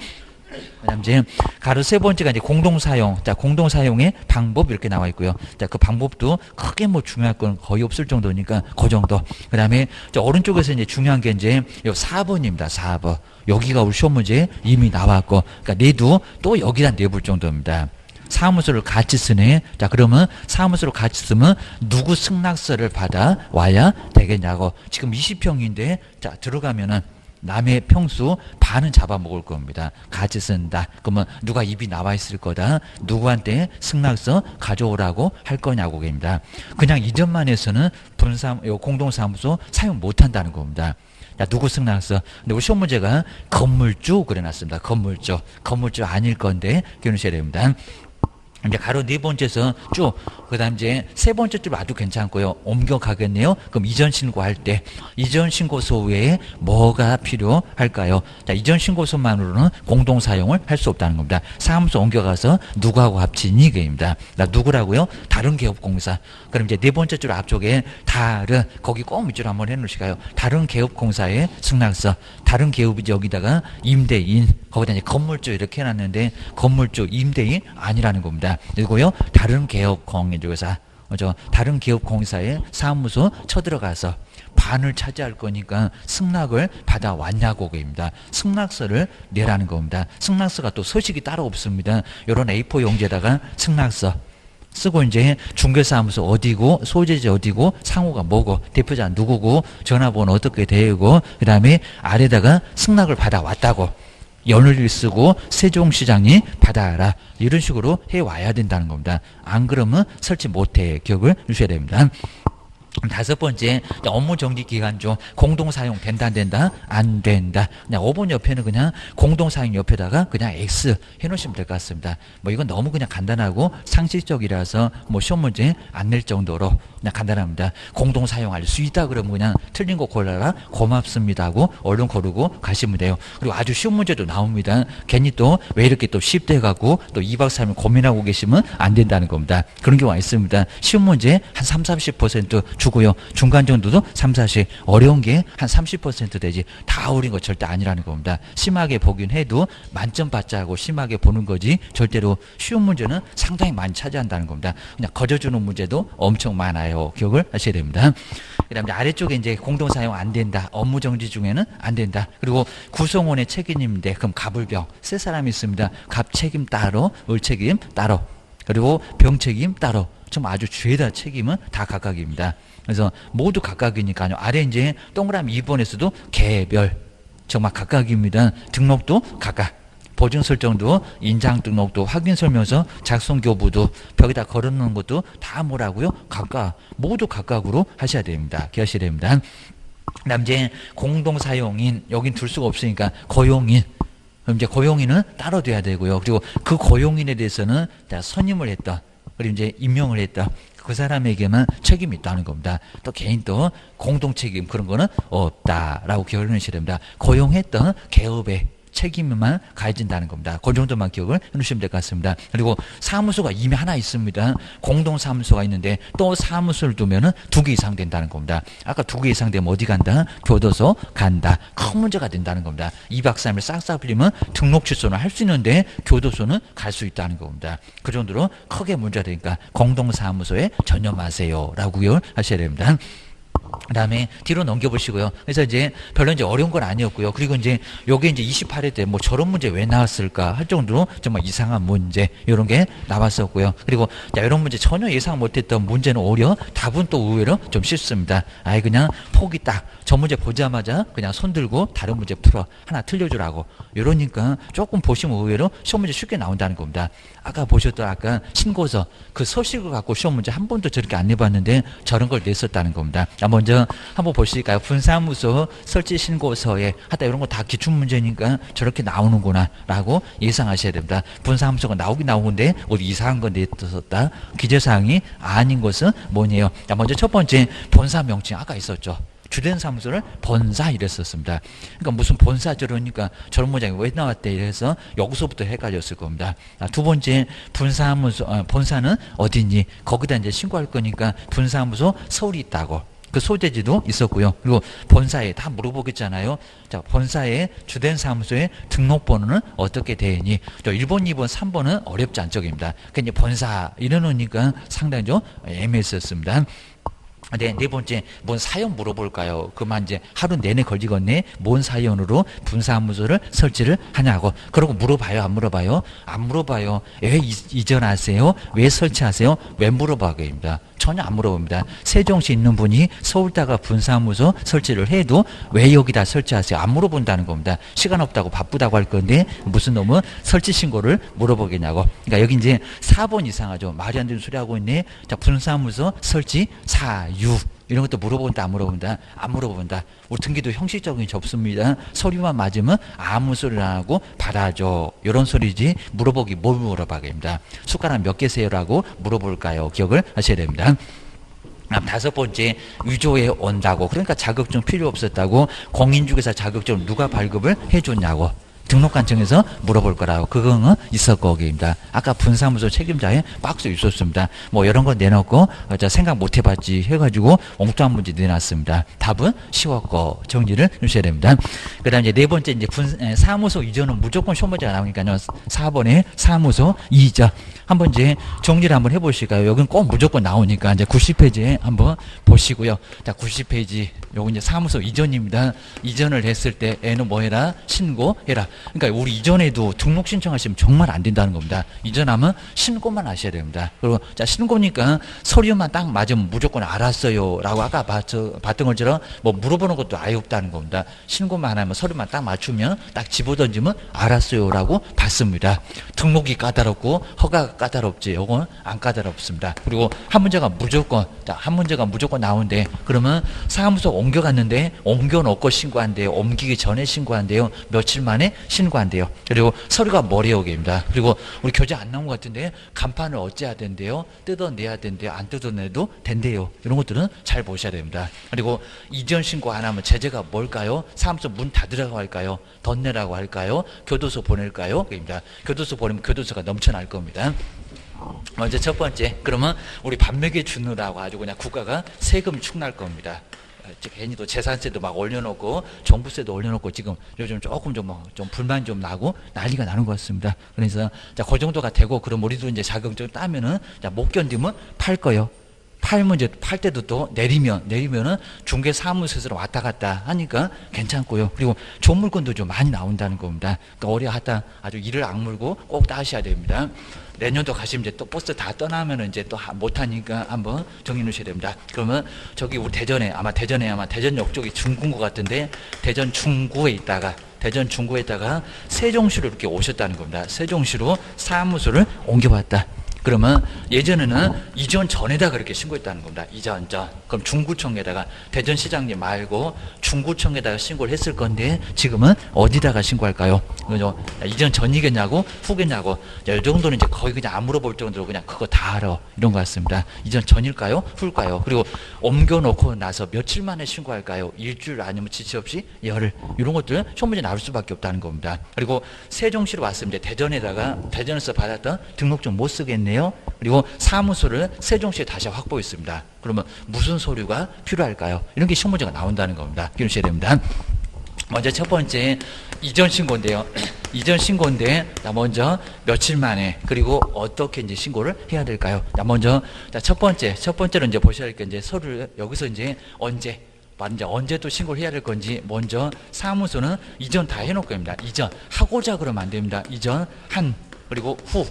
그다음 이제 가로 세 번째가 이제 공동사용. 자, 공동사용의 방법 이렇게 나와 있고요. 자, 그 방법도 크게 뭐 중요할 건 거의 없을 정도니까 그 정도. 그다음에 저 오른쪽에서 이제 중요한 게 이제 요 4번입니다. 4번. 여기가 우리 시험 문제 이미 나왔고, 그러니까 내도 또 여기다 내볼 정도입니다. 사무소를 같이 쓰네. 자, 그러면 사무소를 같이 쓰면 누구 승낙서를 받아 와야 되겠냐고. 지금 20평인데 자, 들어가면은 남의 평수 반은 잡아먹을 겁니다. 같이 쓴다. 그러면 누가 입이 나와 있을 거다. 누구한테 승낙서 가져오라고 할 거냐고 입니다. 그냥 이전만 해서는 공동사무소 사용 못한다는 겁니다. 자, 누구 승낙서? 근데 우리 시험 문제가 건물주 그래놨습니다. 건물주 아닐 건데 기억하셔야 됩니다. 이제 가로 네 번째에서 쭉, 그 다음 이제 세 번째 줄 아주 괜찮고요. 옮겨가겠네요. 그럼 이전 신고할 때, 이전 신고서 외에 뭐가 필요할까요? 자, 이전 신고서만으로는 공동 사용을 할 수 없다는 겁니다. 사무소 옮겨가서 누구하고 합치니? 이게입니다. 나 누구라고요? 다른 개업공사. 그럼 이제 네 번째 줄 앞쪽에 다른, 거기 꼭 밑줄 한번 해 놓으실까요? 다른 개업공사의 승낙서, 다른 개업이 여기다가 임대인, 거기다 이제 건물주 이렇게 해놨는데 건물주, 임대인 아니라는 겁니다. 그리고요, 다른 개업 공인중개사, 다른 개업 공사에 사무소 쳐들어가서 반을 차지할 거니까 승낙을 받아왔냐고 입니다. 승낙서를 내라는 겁니다. 승낙서가 또 서식이 따로 없습니다. 이런 A4 용지에다가 승낙서, 쓰고 이제 중개사무소 어디고 소재지 어디고 상호가 뭐고 대표자 누구고 전화번호 어떻게 되고 그다음에 아래다가 승낙을 받아왔다고 연월일 쓰고 세종시장이 받아라 이런 식으로 해와야 된다는 겁니다. 안 그러면 설치 못해 기억을 주셔야 됩니다. 다섯 번째, 업무 정지 기간 중 공동 사용 된다 안 된다? 안 된다. 그냥 5번 옆에는 그냥 공동 사용 옆에다가 그냥 X 해 놓으시면 될 것 같습니다. 뭐 이건 너무 그냥 간단하고 상식적이라서 뭐 시험 문제 안 낼 정도로 그냥 간단합니다. 공동 사용할 수 있다 그러면 그냥 틀린 거 골라라 고맙습니다 하고 얼른 고르고 가시면 돼요. 그리고 아주 쉬운 문제도 나옵니다. 괜히 또 왜 이렇게 또 쉽대 갖고 또 2박 3일 고민하고 계시면 안 된다는 겁니다. 그런 경우가 있습니다. 쉬운 문제 한 30-40% 주고요. 중간 정도도 3-40. 어려운 게 한 30% 되지. 다 어려운 거 절대 아니라는 겁니다. 심하게 보긴 해도 만점 받자고 심하게 보는 거지 절대로 쉬운 문제는 상당히 많이 차지한다는 겁니다. 그냥 거저주는 문제도 엄청 많아요. 기억을 하셔야 됩니다. 그 다음에 아래쪽에 이제 공동 사용 안 된다. 업무 정지 중에는 안 된다. 그리고 구성원의 책임인데 그럼 갑을병 세 사람이 있습니다. 갑 책임 따로, 을 책임 따로, 그리고 병 책임 따로. 좀 아주 죄다 책임은 다 각각입니다. 그래서 모두 각각이니까요. 아래 이제 동그라미 2번에서도 개별 정말 각각입니다. 등록도 각각. 보증 설정도 인장 등록도 확인 설명서 작성 교부도 벽에다 걸어놓는 것도 다 뭐라고요? 각각 모두 각각으로 하셔야 됩니다. 기하셔야 됩니다. 그다음 이제 공동 사용인 여긴 둘 수가 없으니까 고용인 그럼 이제 고용인은 따로 돼야 되고요. 그리고 그 고용인에 대해서는 다 선임을 했던 그리고 이제 임명을 했다. 그 사람에게만 책임이 있다는 겁니다. 또 개인 또 공동 책임 그런 거는 없다라고 기억을 해주셔야 됩니다. 고용했던 개업의 책임만 가해진다는 겁니다. 그 정도만 기억을 해주시면 될 것 같습니다. 그리고 사무소가 이미 하나 있습니다. 공동 사무소가 있는데 또 사무소를 두면은 2개 이상 된다는 겁니다. 아까 2개 이상 되면 어디 간다? 교도소 간다. 큰 문제가 된다는 겁니다. 2박 3일 싹싹 빌리면 등록 취소는 할 수 있는데 교도소는 갈 수 있다는 겁니다. 그 정도로 크게 문제가 되니까 공동 사무소에 전념하세요 라고 기억을 하셔야 됩니다. 그 다음에 뒤로 넘겨보시고요. 그래서 이제 별로 이제 어려운 건 아니었고요. 그리고 이제 요게 이제 28회 때 뭐 저런 문제 왜 나왔을까 할 정도로 정말 이상한 문제 이런 게 나왔었고요. 그리고 야, 이런 문제 전혀 예상 못했던 문제는 오히려 답은 또 의외로 좀 쉽습니다. 아예 그냥 포기 딱 저 문제 보자마자 그냥 손 들고 다른 문제 풀어 하나 틀려주라고 이러니까 조금 보시면 의외로 시험 문제 쉽게 나온다는 겁니다. 아까 보셨던 아까 신고서 그 서식을 갖고 시험 문제 한 번도 저렇게 안 내봤는데 저런 걸 냈었다는 겁니다. 먼저 한번 보실까요? 분사무소 설치 신고서에 하다 이런 거 다 기출 문제니까 저렇게 나오는구나 라고 예상하셔야 됩니다. 분사무소가 나오긴 나오는데 어디 이상한 건 냈었다. 기재사항이 아닌 것은 뭐냐요? 먼저 첫 번째 본사 명칭 아까 있었죠. 주된 사무소를 본사 이랬었습니다. 그러니까 무슨 본사 저러니까 저런 모양이 왜 나왔대 이래서 여기서부터 헷갈렸을 겁니다. 두 번째 분사무소 본사는 어디니 거기다 이제 신고할 거니까 분사무소 서울이 있다고 그 소재지도 있었고요. 그리고 본사에 다 물어보겠잖아요. 자, 본사의 주된 사무소의 등록번호는 어떻게 되니? 1번, 2번, 3번은 어렵지 않적입니다. 그러니까 이제 본사 이러놓으니까 상당히 좀 애매했었습니다. 네 번째, 뭔 사연 물어볼까요? 그만 이제 하루 내내 걸리겠네. 뭔 사연으로 분사무소를 설치를 하냐고. 그러고 물어봐요? 안 물어봐요? 안 물어봐요. 왜 이전하세요? 왜 설치하세요? 왜 물어봐게입니다. 전혀 안 물어봅니다. 세종시 있는 분이 서울다가 분사무소 설치를 해도 왜 여기다 설치하세요? 안 물어본다는 겁니다. 시간 없다고 바쁘다고 할 건데 무슨 놈은 설치 신고를 물어보겠냐고. 그러니까 여기 이제 4번 이상하죠. 말이 안 되는 소리 하고 있네. 자, 분사무소 설치 사유. 이런 것도 물어본다 안 물어본다 안 물어본다. 우리 등기도 형식적인 접수입니다. 서류만 맞으면 아무 소리 안 하고 받아줘 이런 소리지 물어보기 뭘 물어봐야됩니다. 숟가락 몇 개세요라고 물어볼까요? 기억을 하셔야 됩니다. 다섯 번째 위조에 온다고 그러니까 자격증 필요 없었다고 공인중개사 자격증 누가 발급을 해줬냐고 등록관청에서 물어볼 거라고 그거는 있을 거기입니다. 아까 분사무소 책임자에 박스 있었습니다. 뭐 이런 거 내놓고 생각 못 해봤지 해가지고 엉뚱한 문제 내놨습니다. 답은 쉬웠고 정리를 해주셔야 됩니다. 그 다음 이제 네 번째 이제 사무소 이전은 무조건 시험 문제가 나오니까요. 4번에 사무소 이전 한번 이제 정리를 한번 해보실까요? 여기는 꼭 무조건 나오니까 이제 90페이지에 한번 보시고요. 자, 90페이지 요거 이제 사무소 이전입니다. 이전을 했을 때 애는 뭐 해라? 신고해라. 그러니까 우리 이전에도 등록 신청하시면 정말 안 된다는 겁니다. 이전하면 신고만 하셔야 됩니다. 그리고 자, 신고니까 서류만 딱 맞으면 무조건 알았어요 라고 아까 봤던 것처럼 뭐 물어보는 것도 아예 없다는 겁니다. 신고만 하면 서류만 딱 맞추면 딱 집어던지면 알았어요 라고 받습니다. 등록이 까다롭고 허가가 까다롭지 이건 안 까다롭습니다. 그리고 한 문제가 무조건 나오는데 그러면 사무소 옮겨갔는데 옮겨놓고 신고한대요. 옮기기 전에 신고한대요. 며칠 만에 신고한대요. 그리고 서류가 머리오개입니다. 그리고 우리 교재 안 나온 것 같은데 간판을 어찌해야 된대요. 뜯어내야 된대요. 안 뜯어내도 된대요. 이런 것들은 잘 보셔야 됩니다. 그리고 이전 신고 안 하면 제재가 뭘까요? 사무소 문 닫으라고 할까요? 덧내라고 할까요? 교도소 보낼까요? 입니다. 교도소 보내면 교도소가 넘쳐날 겁니다. 먼저 첫 번째, 그러면 우리 반맥에 주느라고 아주 그냥 국가가 세금 축날 겁니다. 괜히 또 재산세도 막 올려놓고 종부세도 올려놓고 지금 요즘 조금 좀 불만 좀 나고 난리가 나는 것 같습니다. 그래서 자, 그 정도가 되고 그럼 우리도 이제 자격증 따면은 자, 못 견디면 팔 거예요. 팔면 이제 팔 때도 또 내리면은 중개 사무소에서 왔다 갔다 하니까 괜찮고요. 그리고 좋은 물건도 좀 많이 나온다는 겁니다. 그러니까 오래 하다 아주 이를 악물고 꼭 따셔야 됩니다. 내년도 가시면 이제 또 버스 다 떠나면은 이제 또 못하니까 한번 정해 놓으셔야 됩니다. 그러면 저기 우리 대전에 아마 대전역 쪽이 중구인 것 같은데 대전 중구에 있다가 세종시로 이렇게 오셨다는 겁니다. 세종시로 사무소를 옮겨봤다. 그러면 예전에는 이전 전에다 그렇게 신고했다는 겁니다. 이전 전. 그럼 중구청에다가 대전시장님 말고 중구청에다가 신고를 했을 건데 지금은 어디다가 신고할까요? 그죠? 이전 전이겠냐고 후겠냐고 이 정도는 이제 거의 그냥 안 물어볼 정도로 그냥 그거 다 알아 이런 것 같습니다. 이전 전일까요? 후일까요? 그리고 옮겨놓고 나서 며칠 만에 신고할까요? 일주일 아니면 지체 없이 열흘 이런 것들은 시험문제 나올 수밖에 없다는 겁니다. 그리고 세종시로 왔으면 이제 대전에서 받았던 등록증 못 쓰겠네요. 그리고 사무소를 세종시에 다시 확보했습니다. 그러면 무슨 서류가 필요할까요? 이런 게 시험 문제가 나온다는 겁니다. 기억하셔야 됩니다. 먼저 첫 번째 이전 신고인데요. 이전 신고인데 먼저 며칠 만에 그리고 어떻게 이제 신고를 해야 될까요? 먼저 첫 번째로 이제 보셔야 할 게 이제 서류를 여기서 이제 언제 또 신고를 해야 될 건지 먼저 사무소는 이전 다 해놓을 겁니다. 이전 하고자 그러면 안 됩니다. 이전 그리고 후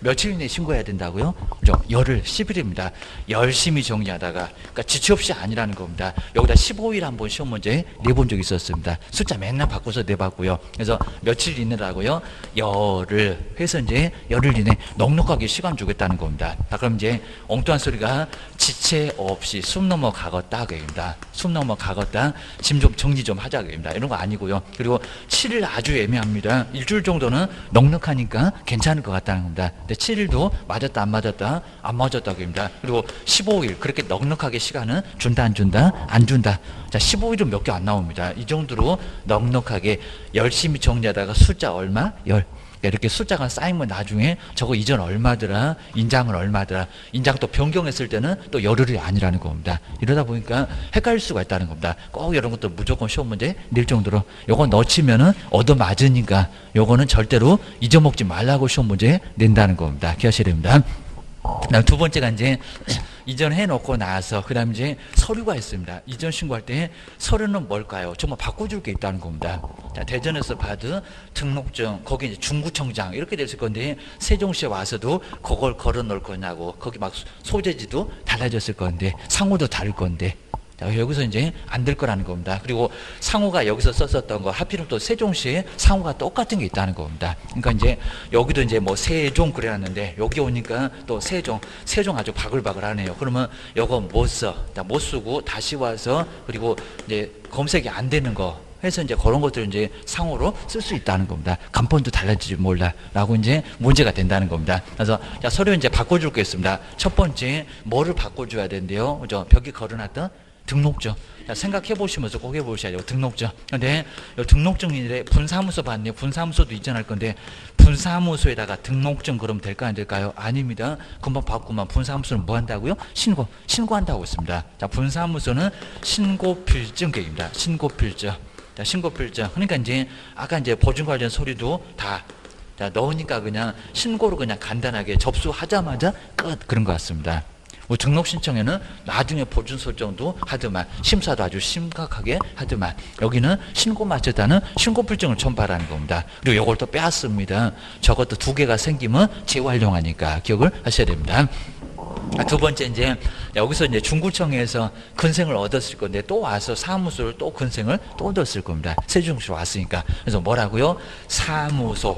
며칠 이내에 신고해야 된다고요? 그죠? 열흘, 10일입니다. 열심히 정리하다가, 그러니까 지체 없이 아니라는 겁니다. 여기다 15일 한번 시험 문제 내본 적이 있었습니다. 숫자 맨날 바꿔서 내봤고요. 그래서 며칠 이내라고요? 열흘 해서 이제 열흘 이내 넉넉하게 시간 주겠다는 겁니다. 자, 그럼 이제 엉뚱한 소리가 지체 없이 숨 넘어가겠다 그입니다. 숨 넘어가겠다. 짐 좀 정리 좀 하자 그입니다. 이런 거 아니고요. 그리고 7일 아주 애매합니다. 일주일 정도는 넉넉하니까 괜찮을 것 같다는 겁니다. 7일도 맞았다 안 맞았다 그입니다. 그리고 15일 그렇게 넉넉하게 시간은 준다 안 준다? 안 준다. 자, 15일은 몇 개 안 나옵니다. 이 정도로 넉넉하게 열심히 정리하다가 숫자 얼마? 열. 이렇게 숫자가 쌓이면 나중에 저거 이전 얼마더라, 인장은 얼마더라, 인장 또 변경했을 때는 또 열흘이 아니라는 겁니다. 이러다 보니까 헷갈릴 수가 있다는 겁니다. 꼭 이런 것도 무조건 시험 문제 낼 정도로 요거 넣치면은 얻어맞으니까 요거는 절대로 잊어먹지 말라고 시험 문제 낸다는 겁니다. 기억하셔야 됩니다. 그다음 두 번째가 이제 이전 해놓고 나서 그다음 이제 서류가 있습니다. 이전 신고할 때 서류는 뭘까요? 정말 바꿔줄 게 있다는 겁니다. 자, 대전에서 받은 등록증 거기 이제 중구청장 이렇게 됐을 건데 세종시에 와서도 그걸 걸어 놓을 거냐고 거기 막 소재지도 달라졌을 건데 상호도 다를 건데 여기서 이제 안 될 거라는 겁니다. 그리고 상호가 여기서 썼었던 거 하필이면 또 세종시에 상호가 똑같은 게 있다는 겁니다. 그러니까 이제 여기도 이제 뭐 세종 그래놨는데 여기 오니까 또 세종 아주 바글바글하네요. 그러면 요거 못 쓰고 다시 와서 그리고 이제 검색이 안 되는 거 해서 이제 그런 것들을 이제 상호로 쓸 수 있다는 겁니다. 간판도 달라질지 몰라라고 이제 문제가 된다는 겁니다. 그래서 자, 서류 이제 바꿔줄 게 있습니다. 첫 번째 뭐를 바꿔줘야 된대요? 그죠? 벽에 걸어놨던 등록증. 자, 생각해 보시면서 꼭 해보셔야 돼요. 등록증. 근데 등록증인데 분사무소 받네요. 분사무소도 이전할 건데 분사무소에다가 등록증 그럼 될까 안 될까요? 아닙니다. 금방 바꾸면 분사무소는 뭐 한다고요? 신고한다고 했습니다. 자, 분사무소는 신고필증계입니다. 신고필증. 자, 신고필증. 그러니까 이제 아까 이제 보증 관련 서류도 다 자, 넣으니까 그냥 신고로 그냥 간단하게 접수하자마자 끝 그런 것 같습니다. 뭐 등록 신청에는 나중에 보증 설정도 하더만 심사도 아주 심각하게 하더만 여기는 신고 마쳤다는 신고 필증을 첨부하라는 겁니다. 그리고 이걸 또 빼앗습니다. 저것도 2개가 생기면 재활용하니까 기억을 하셔야 됩니다. 두 번째 이제 여기서 이제 중구청에서 근생을 얻었을 건데 또 와서 사무소를 또 근생을 또 얻었을 겁니다. 세종시로 왔으니까. 그래서 뭐라고요? 사무소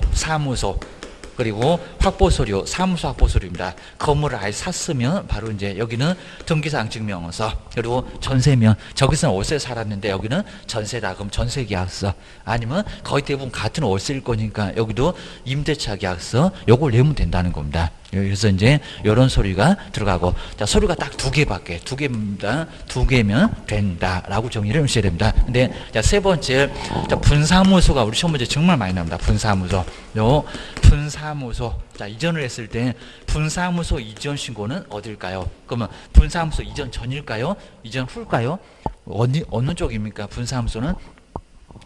그리고 확보서류, 사무소 확보서류입니다. 건물을 아예 샀으면 바로 이제 여기는 등기사항 증명서, 그리고 전세면 저기서는 월세 살았는데 여기는 전세다. 그럼 전세계약서 아니면 거의 대부분 같은 월세일 거니까 여기도 임대차 계약서 요걸 내면 된다는 겁니다. 그래서 이제 이런 서류가 들어가고 자 서류가 딱 2개밖에 2개입니다. 2개면 된다라고 정리를 해주셔야 됩니다. 근데 자 세 번째 자 분사무소가 우리 시험 문제 정말 많이 나옵니다. 분사무소 자 이전을 했을 때 분사무소 이전 신고는 어딜까요? 그러면 분사무소 이전 전일까요? 이전 후일까요? 어느 쪽입니까? 분사무소는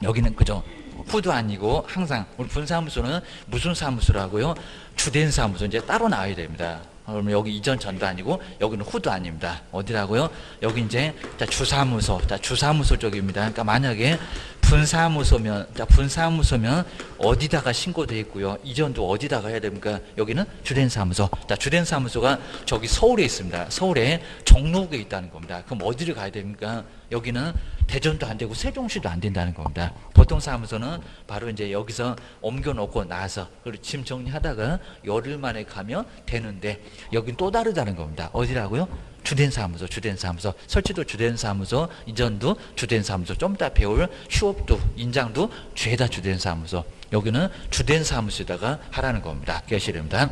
여기는 그죠? 후도 아니고 항상 우리 분사무소는 무슨 사무소라고요? 주된 사무소 이제 따로 나와야 됩니다. 그러면 여기 이전 전도 아니고 여기는 후도 아닙니다. 어디라고요? 여기 이제 자 주사무소, 자 주사무소 쪽입니다. 그러니까 만약에 분사무소면 어디다가 신고돼 있고요. 이전도 어디다가 해야 됩니까? 여기는 주된 사무소. 자 주된 사무소가 저기 서울에 있습니다. 서울에 종로구에 있다는 겁니다. 그럼 어디를 가야 됩니까? 여기는 대전도 안 되고 세종시도 안 된다는 겁니다. 보통 사무소는 바로 이제 여기서 옮겨놓고 나서 그리고 짐 정리하다가 열흘 만에 가면 되는데 여긴 또 다르다는 겁니다. 어디라고요? 주된 사무소. 설치도 주된 사무소, 이전도 주된 사무소. 좀 이따 배울 휴업도, 인장도 죄다 주된 사무소. 여기는 주된 사무소에다가 하라는 겁니다. 기억하셔야 됩니다.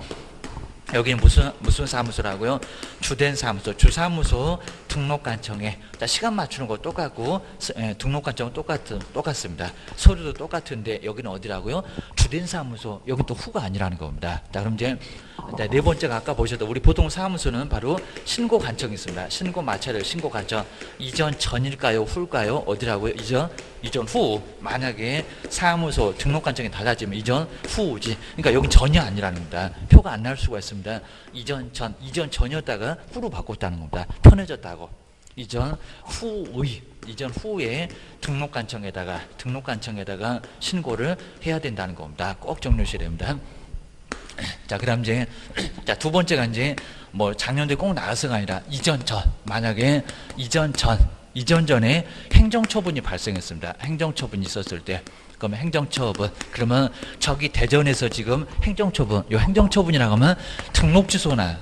여기는 무슨 사무소라고요? 주된 사무소, 주사무소 등록관청에 시간 맞추는 거 똑같고 등록관청은 똑같습니다. 서류도 똑같은데 여기는 어디라고요? 주된 사무소, 여기 또 후가 아니라는 겁니다. 자 그럼 이제 네 번째가 아까 보셨던 우리 보통 사무소는 바로 신고관청이 있습니다. 신고 마쳐야 될 신고관청. 이전 전일까요? 후일까요? 어디라고요? 이전 후. 만약에 사무소 등록관청이 달라지면 이전 후지. 그러니까 여기 전이 아니라는 겁니다. 표가 안 나올 수가 있습니다. 이전 전이었다가 후로 바꿨다는 겁니다. 편해졌다고. 이전 후에 등록관청에다가 신고를 해야 된다는 겁니다. 꼭 정리하셔야 됩니다. 자, 그다음 이제 자, 두 번째가 이제 뭐 작년도에 꼭 나와서가 아니라 이전 전. 만약에 이전 전에 행정처분이 발생했습니다. 행정처분이 있었을 때 그러면 행정처분 그러면 저기 대전에서 지금 행정처분이라고 하면 등록취소나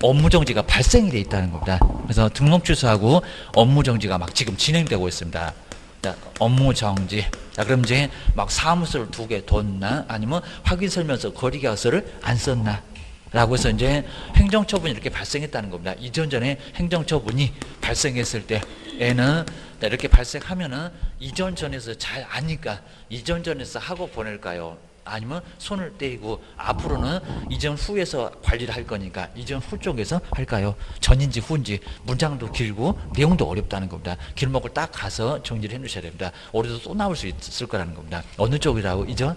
업무정지가 발생이 돼 있다는 겁니다. 그래서 등록취소하고 업무정지가 막 지금 진행되고 있습니다. 자, 업무정지. 자, 그럼 이제 막 사무소를 2개 뒀나? 아니면 확인설명서 거리계약서를 안 썼나? 라고 해서 이제 행정처분이 이렇게 발생했다는 겁니다. 이전 전에 행정처분이 발생했을 때에는 이렇게 발생하면은 이전 전에서 잘 아니까 이전 전에서 하고 보낼까요? 아니면 손을 떼고 앞으로는 이전 후에서 관리를 할 거니까 이전 후 쪽에서 할까요? 전인지 후인지 문장도 길고 내용도 어렵다는 겁니다. 길목을 딱 가서 정리를 해 놓으셔야 됩니다. 오류도 또 나올 수 있을 거라는 겁니다. 어느 쪽이라고? 이전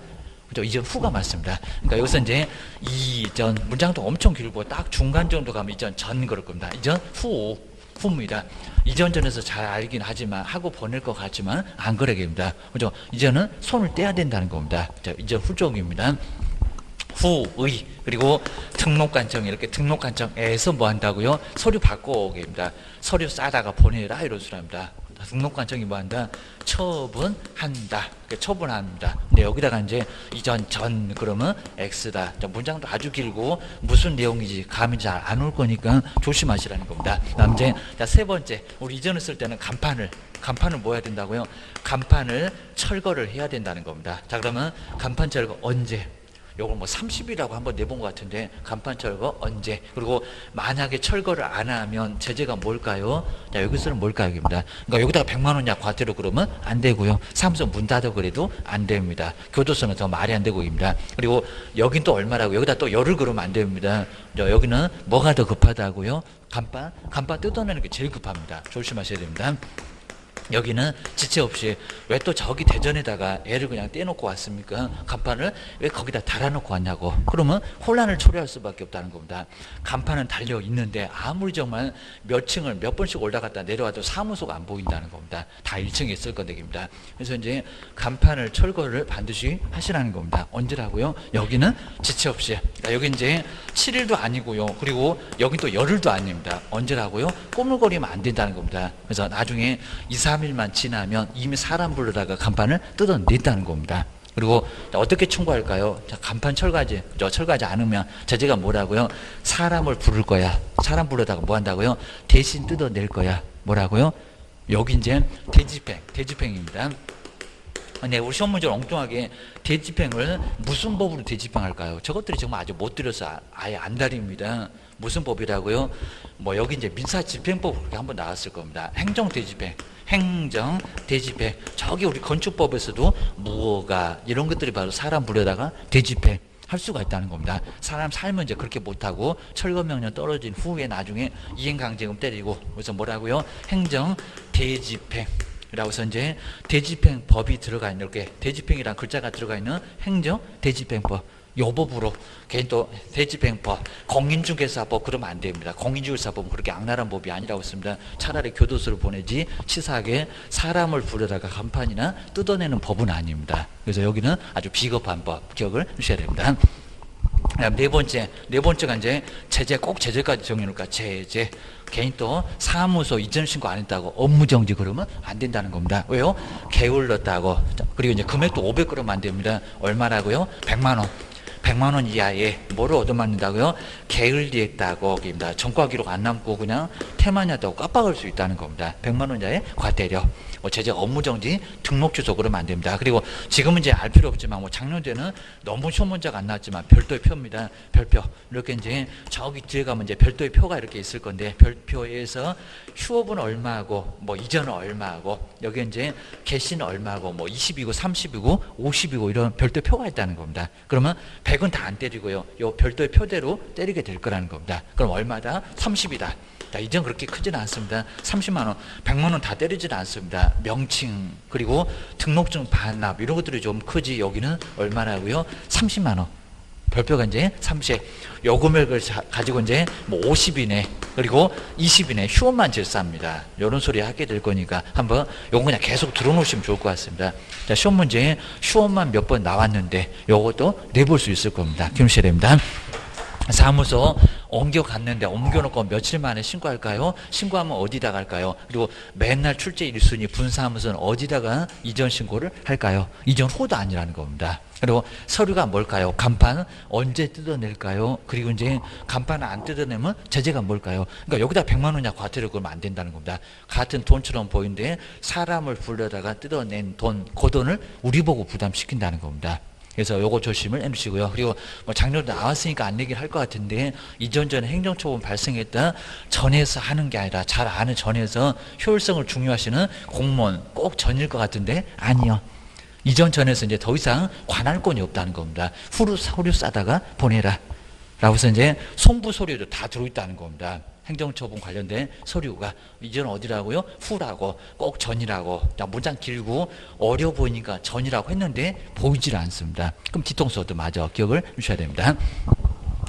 후가 맞습니다. 그러니까 여기서 이제 이전 문장도 엄청 길고 딱 중간 정도 가면 이전 전 그럴 겁니다. 이전 후입니다. 이전 전에서 잘 알긴 하지만 하고 보낼 것 같지만 안 그러게입니다. 그죠? 이전은 손을 떼야 된다는 겁니다. 자, 이전 후 쪽입니다. 후의 그리고 등록관청 이렇게 등록관청에서 뭐 한다고요? 서류 바꿔오게입니다. 서류 싸다가 보내라 이런 소리입니다. 등록관청이 뭐 한다? 처분한다. 처분합니다. 근데 여기다가 이제 이전 전 그러면 X다. 문장도 아주 길고 무슨 내용인지 감이 잘 안 올 거니까 조심하시라는 겁니다. 그다음 이제 세 번째 우리 이전을 쓸 때는 간판을 뭐 해야 된다고요? 간판을 철거를 해야 된다는 겁니다. 자 그러면 간판 철거 언제? 요걸 뭐 30이라고 한번 내본 것 같은데 간판 철거 언제? 그리고 만약에 철거를 안 하면 제재가 뭘까요? 자 여기서는 뭘까요? 여기입니다. 그러니까 여기다가 100만 원이야 과태료 그러면 안 되고요. 사무소 문 닫아 그래도 안 됩니다. 교도소는 더 말이 안 되고입니다. 그리고 여긴 또 얼마라고 여기다 또 열을 그러면 안 됩니다. 여기는 뭐가 더 급하다고요? 간판 뜯어내는 게 제일 급합니다. 조심하셔야 됩니다. 여기는 지체 없이 왜 또 저기 대전에다가 애를 그냥 떼놓고 왔습니까? 간판을 왜 거기다 달아놓고 왔냐고. 그러면 혼란을 초래할 수밖에 없다는 겁니다. 간판은 달려 있는데 아무리 정말 몇 층을 몇 번씩 올라갔다 내려와도 사무소가 안 보인다는 겁니다. 다 1층에 있을 건데입니다. 그래서 이제 간판을 철거를 반드시 하시라는 겁니다. 언제라고요? 여기는 지체 없이. 여기 이제 7일도 아니고요. 그리고 여기 또 열흘도 아닙니다. 언제라고요? 꼬물거리면 안 된다는 겁니다. 그래서 나중에 2, 3일만 지나면 이미 사람 불러다가 간판을 뜯어냈다는 겁니다. 그리고 어떻게 청구할까요? 자, 간판 철거하지 않으면 제재가 뭐라고요? 사람을 부를 거야. 사람 부르다가 뭐 한다고요? 대신 뜯어낼 거야. 뭐라고요? 여기 이제 대집행입니다. 네, 우리 시험 문제를 엉뚱하게 대집행을 무슨 법으로 대집행할까요? 저것들이 정말 아주 못 들여서 아예 안달입니다. 무슨 법이라고요? 뭐 여기 이제 민사집행법 그렇게 한번 나왔을 겁니다. 행정대집행. 저기 우리 건축법에서도 무허가 이런 것들이 바로 사람 불러다가 대집행 할 수가 있다는 겁니다. 사람 살면 이제 그렇게 못하고 철거명령 떨어진 후에 나중에 이행강제금 때리고 그래서 뭐라고요? 행정대집행 라고 해서 이제 대집행법이 들어가 있는 이렇게 대집행이라는 글자가 들어가 있는 행정대집행법 요 법으로 개인 또 대집행법, 공인중개사법 그러면 안 됩니다. 공인중개사법은 그렇게 악랄한 법이 아니라고 했습니다. 차라리 교도소를 보내지 치사하게 사람을 부르다가 간판이나 뜯어내는 법은 아닙니다. 그래서 여기는 아주 비겁한 법 기억을 주셔야 됩니다. 네 번째가 이제 꼭 제재까지 정해놓을까. 제재. 개인 또 사무소 이전 신고 안 했다고 업무정지 그러면 안 된다는 겁니다. 왜요? 게을렀다고. 그리고 이제 금액도 500 그러면 안 됩니다. 얼마라고요? 100만 원. 100만 원 이하에 뭐를 얻어맞는다고요? 게을리했다고 입니다. 전과 기록 안 남고 그냥 태만이었다고 깜빡할 수 있다는 겁니다. 100만 원 이하의 과태료. 제재 업무정지 등록 취소 그러면 안 됩니다. 그리고 지금은 이제 알 필요 없지만 작년에는 너무 시험 문제가 안 나왔지만 별도의 표입니다. 별표. 이렇게 이제 저기 뒤에 가면 이제 별도의 표가 이렇게 있을 건데 별표에서 휴업은 얼마하고 이전은 얼마하고 여기 이제 개시는 얼마하고 20이고 30이고 50이고 이런 별도의 표가 있다는 겁니다. 그러면 100은 다 안 때리고요. 요 별도의 표대로 때리게 될 거라는 겁니다. 그럼 얼마다? 30이다. 이전 그렇게 크지는 않습니다. 30만 원, 100만 원 다 때리지는 않습니다. 명칭 그리고 등록증 반납 이런 것들이 좀 크지. 여기는 얼마라고요? 30만 원. 별표가 이제 30. 요 금액을 가지고 이제 50이네 그리고 20이네 휴업만 질사합니다. 이런 소리 하게 될 거니까 한번 요거 그냥 계속 들어놓으시면 좋을 것 같습니다. 자, 시험 문제에 휴업만 몇 번 나왔는데 요것도 내볼 수 있을 겁니다. 기억하셔야 됩니다. 사무소 옮겨갔는데 옮겨놓고 며칠 만에 신고할까요? 신고하면 어디다 갈까요? 그리고 맨날 출제 1순위 분사무소는 어디다가 이전 신고를 할까요? 이전 후도 아니라는 겁니다. 그리고 서류가 뭘까요? 간판 언제 뜯어낼까요? 그리고 이제 간판을 안 뜯어내면 제재가 뭘까요? 그러니까 여기다 100만 원이나 과태료 걸면 안 된다는 겁니다. 같은 돈처럼 보이는데 사람을 불러다가 뜯어낸 돈, 그 돈을 우리 보고 부담시킨다는 겁니다. 그래서 요거 조심을 해주시고요. 그리고 작년도 나왔으니까 안 얘기를 할 것 같은데 이전전에 행정처분 발생했다 전에서 하는 게 아니라 잘 아는 전에서 효율성을 중요하시는 공무원 꼭 전일 것 같은데 아니요. 이전 전에서 이제 더 이상 관할권이 없다는 겁니다. 서류 싸다가 보내라. 라고 해서 이제 송부 서류도 다 들어있다는 겁니다. 행정처분 관련된 서류가 이전 어디라고요? 후라고 꼭 전이라고. 문장 길고 어려 보이니까 전이라고 했는데 보이질 않습니다. 그럼 뒤통수도 맞아. 기억을 주셔야 됩니다.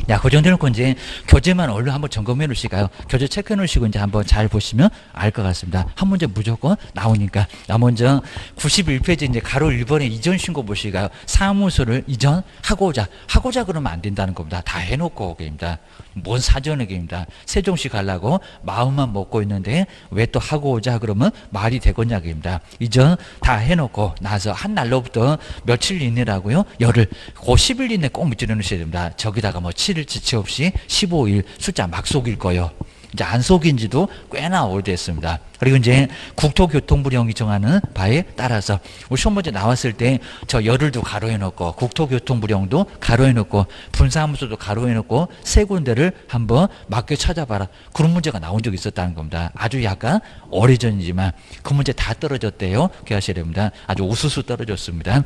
야, 그 정도 놓고 이제 교재만 얼른 한번 점검해 놓으시고요. 교재 체크해 놓으시고 이제 한번 잘 보시면 알 것 같습니다. 한 문제 무조건 나오니까. 먼저 91페이지 이제 가로 1번에 이전 신고 보시고요. 사무소를 이전하고자 그러면 안 된다는 겁니다. 다 해놓고 오게입니다. 뭔 사전에게입니다. 세종시 가려고 마음만 먹고 있는데 왜 또 하고 오자 그러면 말이 되겠냐고입니다. 이전 다 해놓고 나서 한 날로부터 며칠 이내라고요? 열흘. 그 10일 이내 꼭 밑줄여 놓으셔야 됩니다. 저기다가 7일 지체 없이 15일 숫자 막 속일 거예요. 이제 안 속인 지도 꽤나 오래됐습니다. 그리고 이제 국토교통부령이 정하는 바에 따라서 우리 시험 문제 나왔을 때 저 열흘도 가로해 놓고 국토교통부령도 가로해 놓고 분사무소도 가로해 놓고 세 군데를 한번 맞게 찾아봐라. 그런 문제가 나온 적이 있었다는 겁니다. 아주 약간 오래전이지만 그 문제 다 떨어졌대요. 기억하셔야 됩니다. 아주 우수수 떨어졌습니다.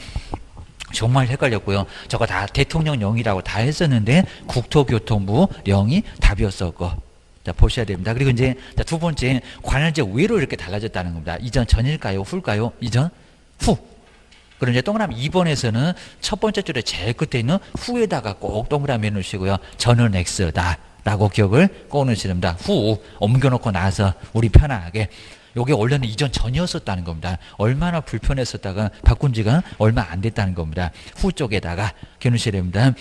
정말 헷갈렸고요. 저거 다 대통령령이라고 다 했었는데 국토교통부령이 답이었었고 자, 보셔야 됩니다. 그리고 이제 자, 두 번째, 관할제 외로 이렇게 달라졌다는 겁니다. 이전 전일까요? 후일까요? 이전 후. 그럼 이제 동그라미 2번에서는 첫 번째 줄에 제일 끝에 있는 후에다가 꼭 동그라미 해놓으시고요. 전은 X다 라고 기억을 꼭 넣으셔야 됩니다. 후 옮겨놓고 나서 우리 편하게. 요게 원래는 이전 전이었었다는 겁니다. 얼마나 불편했었다가 바꾼 지가 얼마 안 됐다는 겁니다. 후 쪽에다가 기억하셔야 됩니다.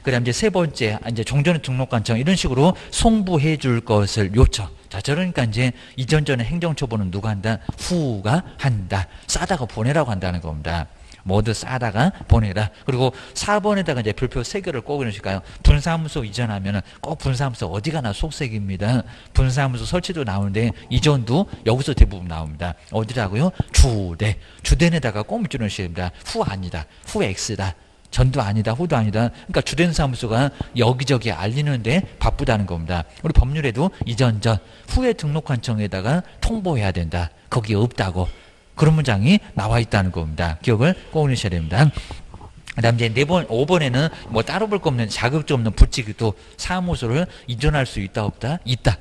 그 다음 이제 세 번째, 이제 종전의 등록관청 이런 식으로 송부해 줄 것을 요청. 자, 그러니까 이제 이전 전에 행정처분은 누가 한다? 후가 한다. 싸다가 보내라고 한다는 겁니다. 모두 싸다가 보내라. 그리고 4번에다가 이제 별표 3개를 꼭 넣으실까요? 분사무소 이전하면은 꼭 분사무소 어디 가나 속색입니다. 분사무소 설치도 나오는데 이전도 여기서 대부분 나옵니다. 어디라고요? 주대. 주대에다가 꼭 밑줄 넣으셔야 됩니다. 후 아니다. 후 X다. 전도 아니다. 후도 아니다. 그러니까 주된 사무소가 여기저기 알리는데 바쁘다는 겁니다. 우리 법률에도 이전 전 후에 등록관청에다가 통보해야 된다. 거기 없다고. 그런 문장이 나와 있다는 겁니다. 기억을 꼭 넣으셔야 됩니다. 그 다음 이제 5번에는 뭐 따로 볼 거 없는 자격증 없는 부치기도 사무소를 이전할 수 있다 없다? 있다.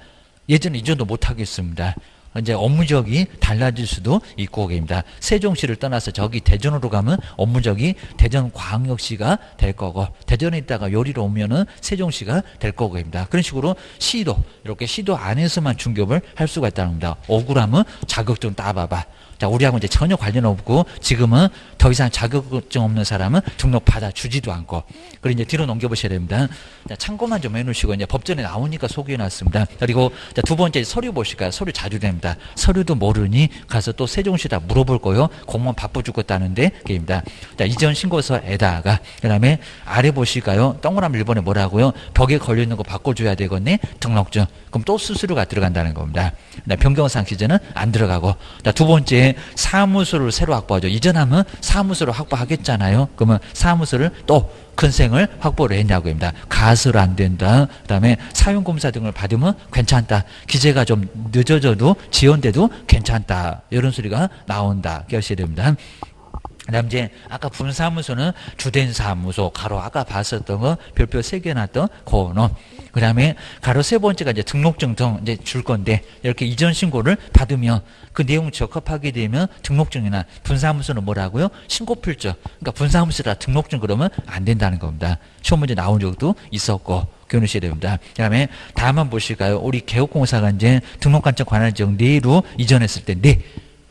예전에 이전도 못 하겠습니다. 이제 업무적이 달라질 수도 있고 계십니다. 세종시를 떠나서 저기 대전으로 가면 업무적이 대전광역시가 될 거고, 대전에 있다가 요리로 오면은 세종시가 될 거고 계십니다. 그런 식으로 시도, 이렇게 시도 안에서만 중개업을 할 수가 있다는 겁니다. 억울하면 자격증 따봐봐. 자, 우리하고 이제 전혀 관련 없고, 지금은 더 이상 자격증 없는 사람은 등록 받아주지도 않고, 그리고 이제 뒤로 넘겨보셔야 됩니다. 자, 참고만 좀 해놓으시고, 이제 법전에 나오니까 소개해놨습니다. 그리고 자, 두 번째 서류 보실까요? 서류 자주 됩니다. 서류도 모르니 가서 또 세종시다 물어볼 거요. 공무원 바빠 죽겠다는데, 게입니다. 자, 이전 신고서에다가, 그 다음에 아래 보실까요? 동그라미 1번에 뭐라고요? 벽에 걸려있는 거 바꿔줘야 되겠네? 등록증. 그럼 또 수수료가 들어간다는 겁니다. 변경상 시제는 안 들어가고. 자, 두 번째, 사무소를 새로 확보하죠. 이전하면 사무소를 확보하겠잖아요. 그러면 사무소를 또 근생을 확보를 했냐고 합니다. 가설 안 된다. 그 다음에 사용검사 등을 받으면 괜찮다. 기재가 좀 늦어져도 지연돼도 괜찮다. 이런 소리가 나온다. 기억하셔야 됩니다. 그 다음 이제 아까 분사무소는 주된 사무소 가로 아까 봤었던 거 별표 3개 놨던 그놈. 그 다음에 가로 세 번째가 이제 등록증 등 이제 줄 건데, 이렇게 이전 신고를 받으면 그 내용 적합하게 되면 등록증이나 분사무소는 뭐라고요? 신고필적. 그러니까 분사무소라 등록증 그러면 안 된다는 겁니다. 시험 문제 나온 적도 있었고 기억하셔야 됩니다. 그 다음에 다음 한번 보실까요? 우리 개업공사가 이제 등록관청 관할지역 내로 이전했을 때 네.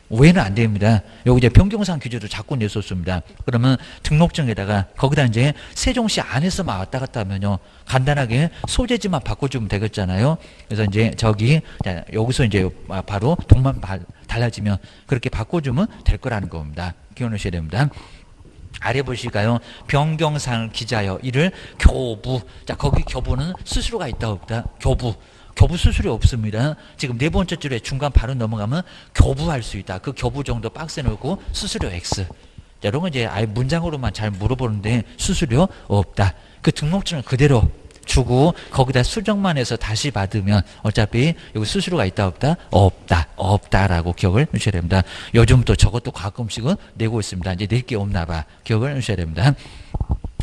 왜는 안 됩니다. 여기 이제 변경상 규제도 자꾸 냈었습니다. 그러면 등록증에다가 거기다 이제 세종시 안에서만 왔다 갔다 하면요, 간단하게 소재지만 바꿔주면 되겠잖아요. 그래서 이제 저기 여기서 이제 바로 동만 달라지면 그렇게 바꿔주면 될 거라는 겁니다. 기억하셔야 됩니다. 아래 보실까요? 변경사항을 기재하여 이를 교부. 자, 거기 교부는 수수료가 있다 없다? 교부. 교부 수수료 없습니다. 지금 네 번째 줄에 중간 발음 넘어가면 교부할 수 있다. 그 교부 정도 박스에 넣고 수수료 X. 자, 이런 건 이제 아예 문장으로만 잘 물어보는데 수수료 없다. 그 등록증을 그대로 주고 거기다 수정만 해서 다시 받으면 어차피 여기 수수료가 있다 없다? 없다. 없다라고 기억을 해주셔야 됩니다. 요즘 또 저것도 가끔씩은 내고 있습니다. 이제 낼 게 없나 봐. 기억을 해주셔야 됩니다.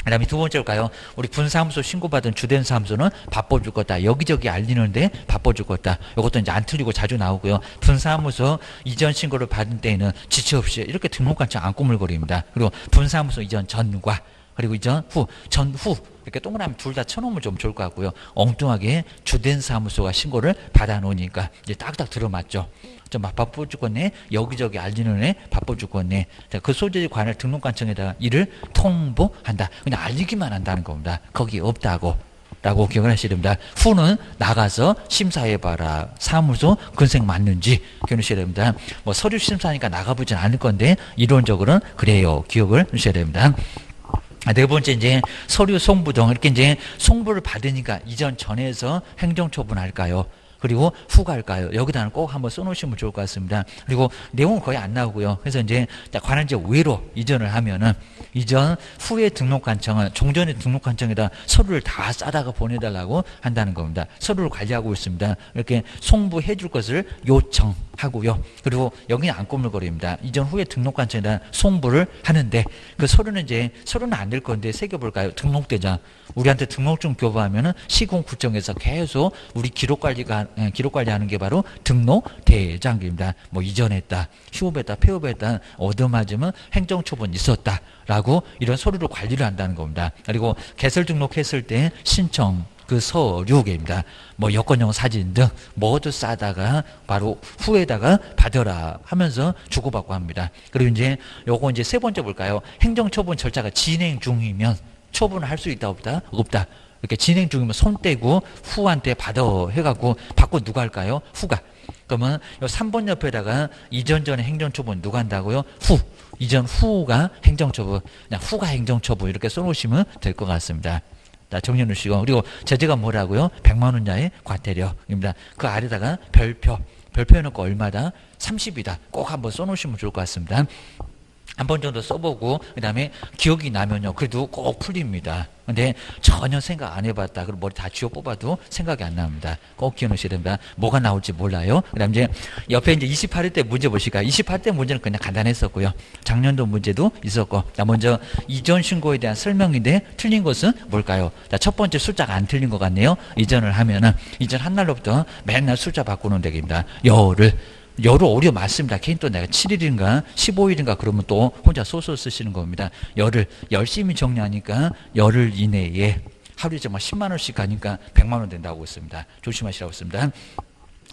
그 다음에 두 번째일까요? 우리 분사무소 신고받은 주된 사무소는 바꿔줄 거다. 여기저기 알리는데 바꿔줄 거다. 이것도 이제 안 틀리고 자주 나오고요. 분사무소 이전 신고를 받은 때에는 지체 없이 이렇게 등록관청 안 꼬물거립니다. 그리고 분사무소 이전 전과 그리고 이전 후, 전후 이렇게 동그라미 둘 다 쳐놓으면 좀 좋을 것 같고요. 엉뚱하게 주된 사무소가 신고를 받아놓으니까 이제 딱딱 들어맞죠. 좀 바빠 죽겠네. 여기저기 알리는 애 바빠 죽겠네. 자, 그 소재지 관할 등록관청에다가 이를 통보한다. 그냥 알리기만 한다는 겁니다. 거기 없다고. 라고 기억을 하셔야 됩니다. 후는 나가서 심사해봐라. 사무소 근생 맞는지 기억하셔야 됩니다. 뭐 서류 심사하니까 나가보진 않을 건데 이론적으로는 그래요. 기억을 하셔야 됩니다. 네 번째 이제 서류 송부 등 이렇게 이제 송부를 받으니까 이전 전에서 행정처분할까요? 그리고 후가 할까요? 여기다는 꼭 한번 써놓으시면 좋을 것 같습니다. 그리고 내용은 거의 안 나오고요. 그래서 이제 관할지역 외로 이전을 하면은 이전 후의 등록관청은 종전의 등록관청에다 서류를 다 싸다가 보내달라고 한다는 겁니다. 서류를 관리하고 있습니다. 이렇게 송부해 줄 것을 요청. 하고요. 그리고 여기는 안 꼬물거립니다. 이전 후에 등록관청에다 송부를 하는데 그 서류는 이제 서류는 안 될 건데 새겨볼까요? 등록대장. 우리한테 등록증 교부하면은 시군구청에서 계속 우리 기록 관리하는 게 바로 등록대장입니다. 뭐 이전했다, 휴업했다, 폐업했다, 얻어맞으면 행정처분 있었다라고 이런 서류를 관리를 한다는 겁니다. 그리고 개설 등록했을 때 신청 그 서류입니다. 뭐 여권용 사진 등 뭐도 싸다가 바로 후에다가 받아라 하면서 주고받고 합니다. 그리고 이제 요거 이제 세 번째 볼까요? 행정처분 절차가 진행 중이면 처분을 할 수 있다 없다? 없다. 이렇게 진행 중이면 손 떼고 후한테 받아 해갖고 받고 누가 할까요? 후가. 그러면 요 3번 옆에다가 이전 전에 행정처분 누가 한다고요? 후. 이전 후가 행정처분. 그냥 후가 행정처분 이렇게 써놓으시면 될 것 같습니다. 자, 정리해 놓으시고. 그리고 제재가 뭐라고요? 100만 원 이하의 과태료입니다. 그 아래다가 별표. 별표 해놓고 얼마다? 30이다. 꼭 한번 써놓으시면 좋을 것 같습니다. 한 번 정도 써보고 그 다음에 기억이 나면요 그래도 꼭 풀립니다. 근데 전혀 생각 안 해봤다 그럼 머리 다 쥐어 뽑아도 생각이 안 납니다. 꼭 기억하셔야 됩니다. 뭐가 나올지 몰라요. 그 다음 이제 옆에 이제 28회 때 문제 보실까요? 28회 문제는 그냥 간단했었고요. 작년도 문제도 있었고. 자, 먼저 이전 신고에 대한 설명인데 틀린 것은 뭘까요? 자, 첫 번째 숫자가 안 틀린 것 같네요. 이전을 하면은 이전 한 날로부터 맨날 숫자 바꾸는 되기입니다. 열을 오려 맞습니다. 개인 또 내가 7일인가 15일인가 그러면 또 혼자 소설 쓰시는 겁니다. 열을 열심히 정리하니까 열흘 이내에 하루에 정말 10만 원씩 가니까 100만 원 된다고 했습니다. 조심하시라고 했습니다.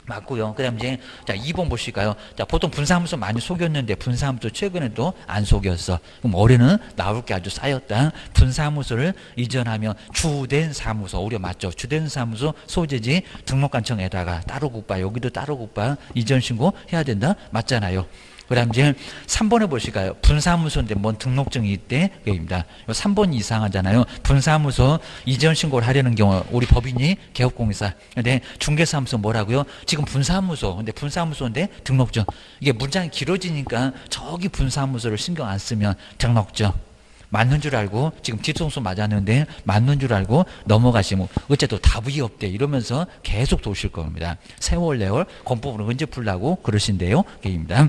맞고요. 그 다음 이제, 자, 2번 보실까요? 자, 보통 분사함수 많이 속였는데, 분사함수 최근에도 안 속였어. 그럼 올해는 나올 게 아주 쌓였다. 분사함수를 이전하면 주된 사무소, 오히려 맞죠? 주된 사무소 소재지 등록관청에다가 따로 국바, 여기도 따로 국바, 이전 신고 해야 된다? 맞잖아요. 그 다음 이제 3번에 보실까요? 분사무소인데 뭔 등록증이 있대? 여기입니다. 3번이 이상하잖아요. 분사무소 이전 신고를 하려는 경우 우리 법인이 개업공사. 근데 중개사무소 뭐라고요? 지금 분사무소. 근데 분사무소인데 등록증. 이게 문장이 길어지니까 저기 분사무소를 신경 안 쓰면 등록증. 맞는 줄 알고 지금 뒤통수 맞았는데 맞는 줄 알고 넘어가시면 어째도 답이 없대 이러면서 계속 도실 겁니다. 세월 내월 공법으로 언제 풀라고 그러신대요. 게임입니다.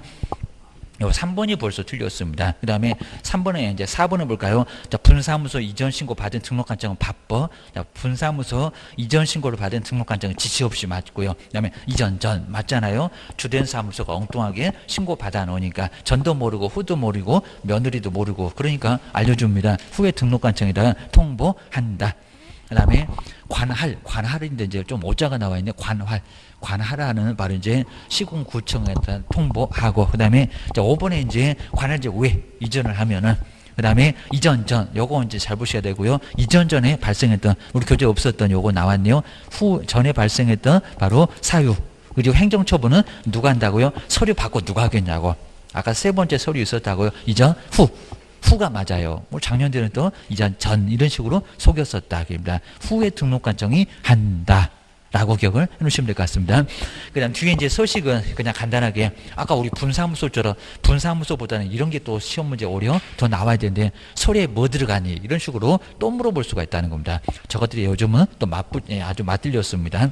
3번이 벌써 틀렸습니다. 그 다음에 3번에 이제 4번을 볼까요? 자, 분사무소 이전 신고 받은 등록관청은 바빠. 자, 분사무소 이전 신고를 받은 등록관청은 지시 없이 맞고요. 그 다음에 이전 전 맞잖아요. 주된 사무소가 엉뚱하게 신고 받아 놓으니까 전도 모르고 후도 모르고 며느리도 모르고 그러니까 알려줍니다. 후에 등록관청에다 통보한다. 그 다음에 관할인데 이제 좀 오자가 나와 있네. 관할하는 바로 이제 시군구청에 통보하고, 그 다음에 5번에 이제 관할 이제 왜 이전을 하면은, 그 다음에 이전 전 요거 이제 잘 보셔야 되고요. 이전 전에 발생했던 우리 교재 없었던 요거 나왔네요. 후 전에 발생했던 바로 사유. 그리고 행정처분은 누가 한다고요? 서류 받고 누가 하겠냐고. 아까 세 번째 서류 있었다고요. 이전 후가 맞아요. 작년에는 또 이전 전 이런 식으로 속였었다. 그럽니다. 후에 등록관청이 한다. 라고 기억을 해놓으시면 될 것 같습니다. 그 다음 뒤에 이제 서식은 그냥 간단하게 아까 우리 분사무소처럼 분사무소보다는 이런 게 또 시험 문제 오히려 더 나와야 되는데 서류에 뭐 들어가니 이런 식으로 또 물어볼 수가 있다는 겁니다. 저것들이 요즘은 또 아주 맞들렸습니다.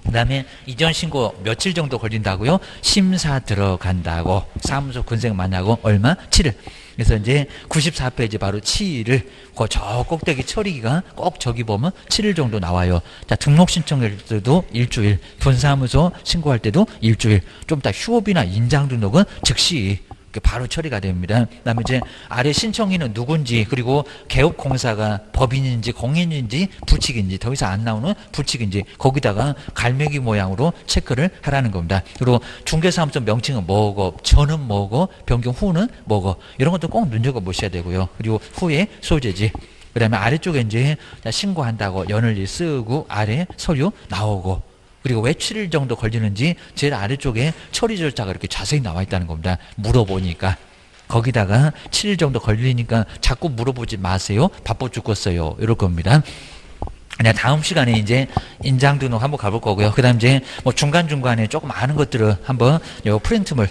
그 다음에 이전 신고 며칠 정도 걸린다고요? 심사 들어간다고. 사무소 근생 만나고 얼마? 7일. 그래서 이제 94페이지 바로 7일, 저 꼭대기 처리기가 꼭 저기 보면 7일 정도 나와요. 자, 등록 신청할 때도 일주일, 분사무소 신고할 때도 일주일, 좀 이따 휴업이나 인장 등록은 즉시 바로 처리가 됩니다. 그 다음에 이제 아래 신청인은 누군지, 그리고 개업공사가 법인인지 공인인지 부칙인지, 더 이상 안 나오는 부칙인지 거기다가 갈매기 모양으로 체크를 하라는 겁니다. 그리고 중개사무소 명칭은 뭐고, 전은 뭐고, 변경 후는 뭐고, 이런 것도 꼭 눈여겨보셔야 되고요. 그리고 후에 소재지. 그 다음에 아래쪽에 이제 신고한다고 연을 쓰고 아래 서류 나오고, 그리고 왜 7일 정도 걸리는지 제일 아래쪽에 처리 절차가 이렇게 자세히 나와 있다는 겁니다. 물어보니까. 거기다가 7일 정도 걸리니까 자꾸 물어보지 마세요. 바빠 죽겠어요. 이럴 겁니다. 그냥 다음 시간에 이제 인장 등록 한번 가볼 거고요. 그 다음 이제 뭐 중간중간에 조금 아는 것들을 한번 요 프린트물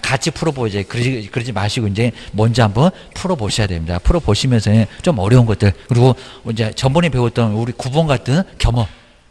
같이 풀어보지, 그러지 마시고 이제 먼저 한번 풀어보셔야 됩니다. 풀어보시면서 좀 어려운 것들, 그리고 이제 전번에 배웠던 우리 9번 같은 겸업,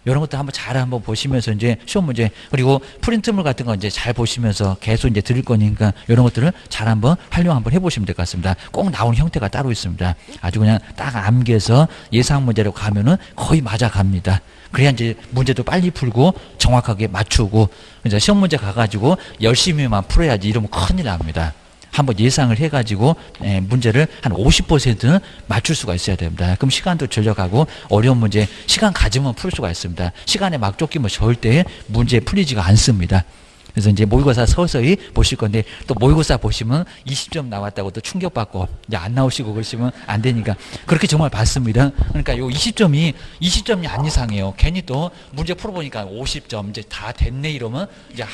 이런 것도 한번 잘 한번 보시면서 이제 시험 문제 그리고 프린트물 같은 거 이제 잘 보시면서 계속 이제 드릴 거니까 이런 것들을 잘 한번 활용 한번 해보시면 될 것 같습니다. 꼭 나오는 형태가 따로 있습니다. 아주 그냥 딱 암기해서 예상 문제로 가면은 거의 맞아갑니다. 그래야 이제 문제도 빨리 풀고 정확하게 맞추고 이제 시험 문제 가가지고 열심히만 풀어야지 이러면 큰일 납니다. 한번 예상을 해가지고 문제를 한 50%는 맞출 수가 있어야 됩니다. 그럼 시간도 절약하고 어려운 문제 시간 가지면 풀 수가 있습니다. 시간에 막 쫓기면 절대 문제 풀리지가 않습니다. 그래서 이제 모의고사 서서히 보실 건데 또 모의고사 보시면 20점 나왔다고 또 충격받고 이제 안 나오시고 그러시면 안 되니까 그렇게 정말 봤습니다. 그러니까 요 20점이 안 이상해요. 괜히 또 문제 풀어보니까 50점 이제 다 됐네 이러면 이제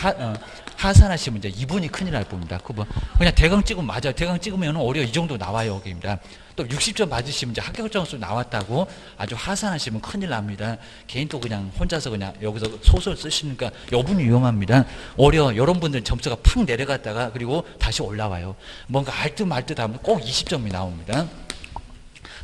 하산하시면 이제 이분이 큰일 날 겁니다. 그냥 대강 찍으면 맞아요. 대강 찍으면 오히려 이 정도 나와요. 여기입니다. 또 60점 맞으시면 이제 합격 점수 나왔다고 아주 하산하시면 큰일 납니다. 개인 또 그냥 혼자서 그냥 여기서 소설 쓰시니까 여분이 위험합니다. 오히려 이런 분들은 점수가 팍 내려갔다가 그리고 다시 올라와요. 뭔가 알 듯 말 듯 하면 꼭 20점이 나옵니다.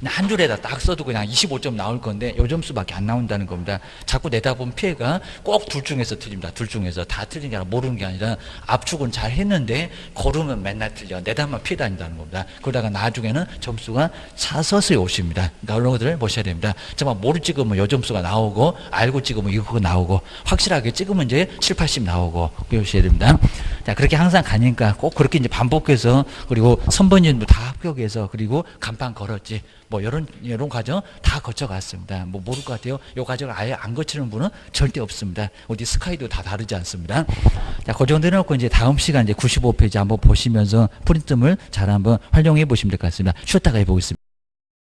한 줄에다 딱 써도 그냥 25점 나올 건데 요 점수밖에 안 나온다는 겁니다. 자꾸 내다 보면 피해가 꼭 둘 중에서 틀립니다. 둘 중에서 다 틀린 게 아니라 모르는 게 아니라 압축은 잘 했는데 고르면 맨날 틀려. 내다만 피해 다닌다는 겁니다. 그러다가 나중에는 점수가 서서히 오십니다. 그러니까 이런 것들을 보셔야 됩니다. 정말 모르 찍으면 요 점수가 나오고 알고 찍으면 이거 나오고 확실하게 찍으면 이제 7, 80 나오고 그러셔야 됩니다. 자, 그렇게 항상 가니까 꼭 그렇게 이제 반복해서 그리고 선번위원도 다 합격해서 그리고 간판 걸었지. 뭐 이런 과정 다 거쳐갔습니다. 뭐 모를 것 같아요. 이 과정을 아예 안 거치는 분은 절대 없습니다. 어디 스카이도 다 다르지 않습니다. 자, 그 정도 해놓고 이제 다음 시간 이제 95페이지 한번 보시면서 프린트물 잘 한번 활용해 보시면 될 것 같습니다. 쉬었다가 해보겠습니다.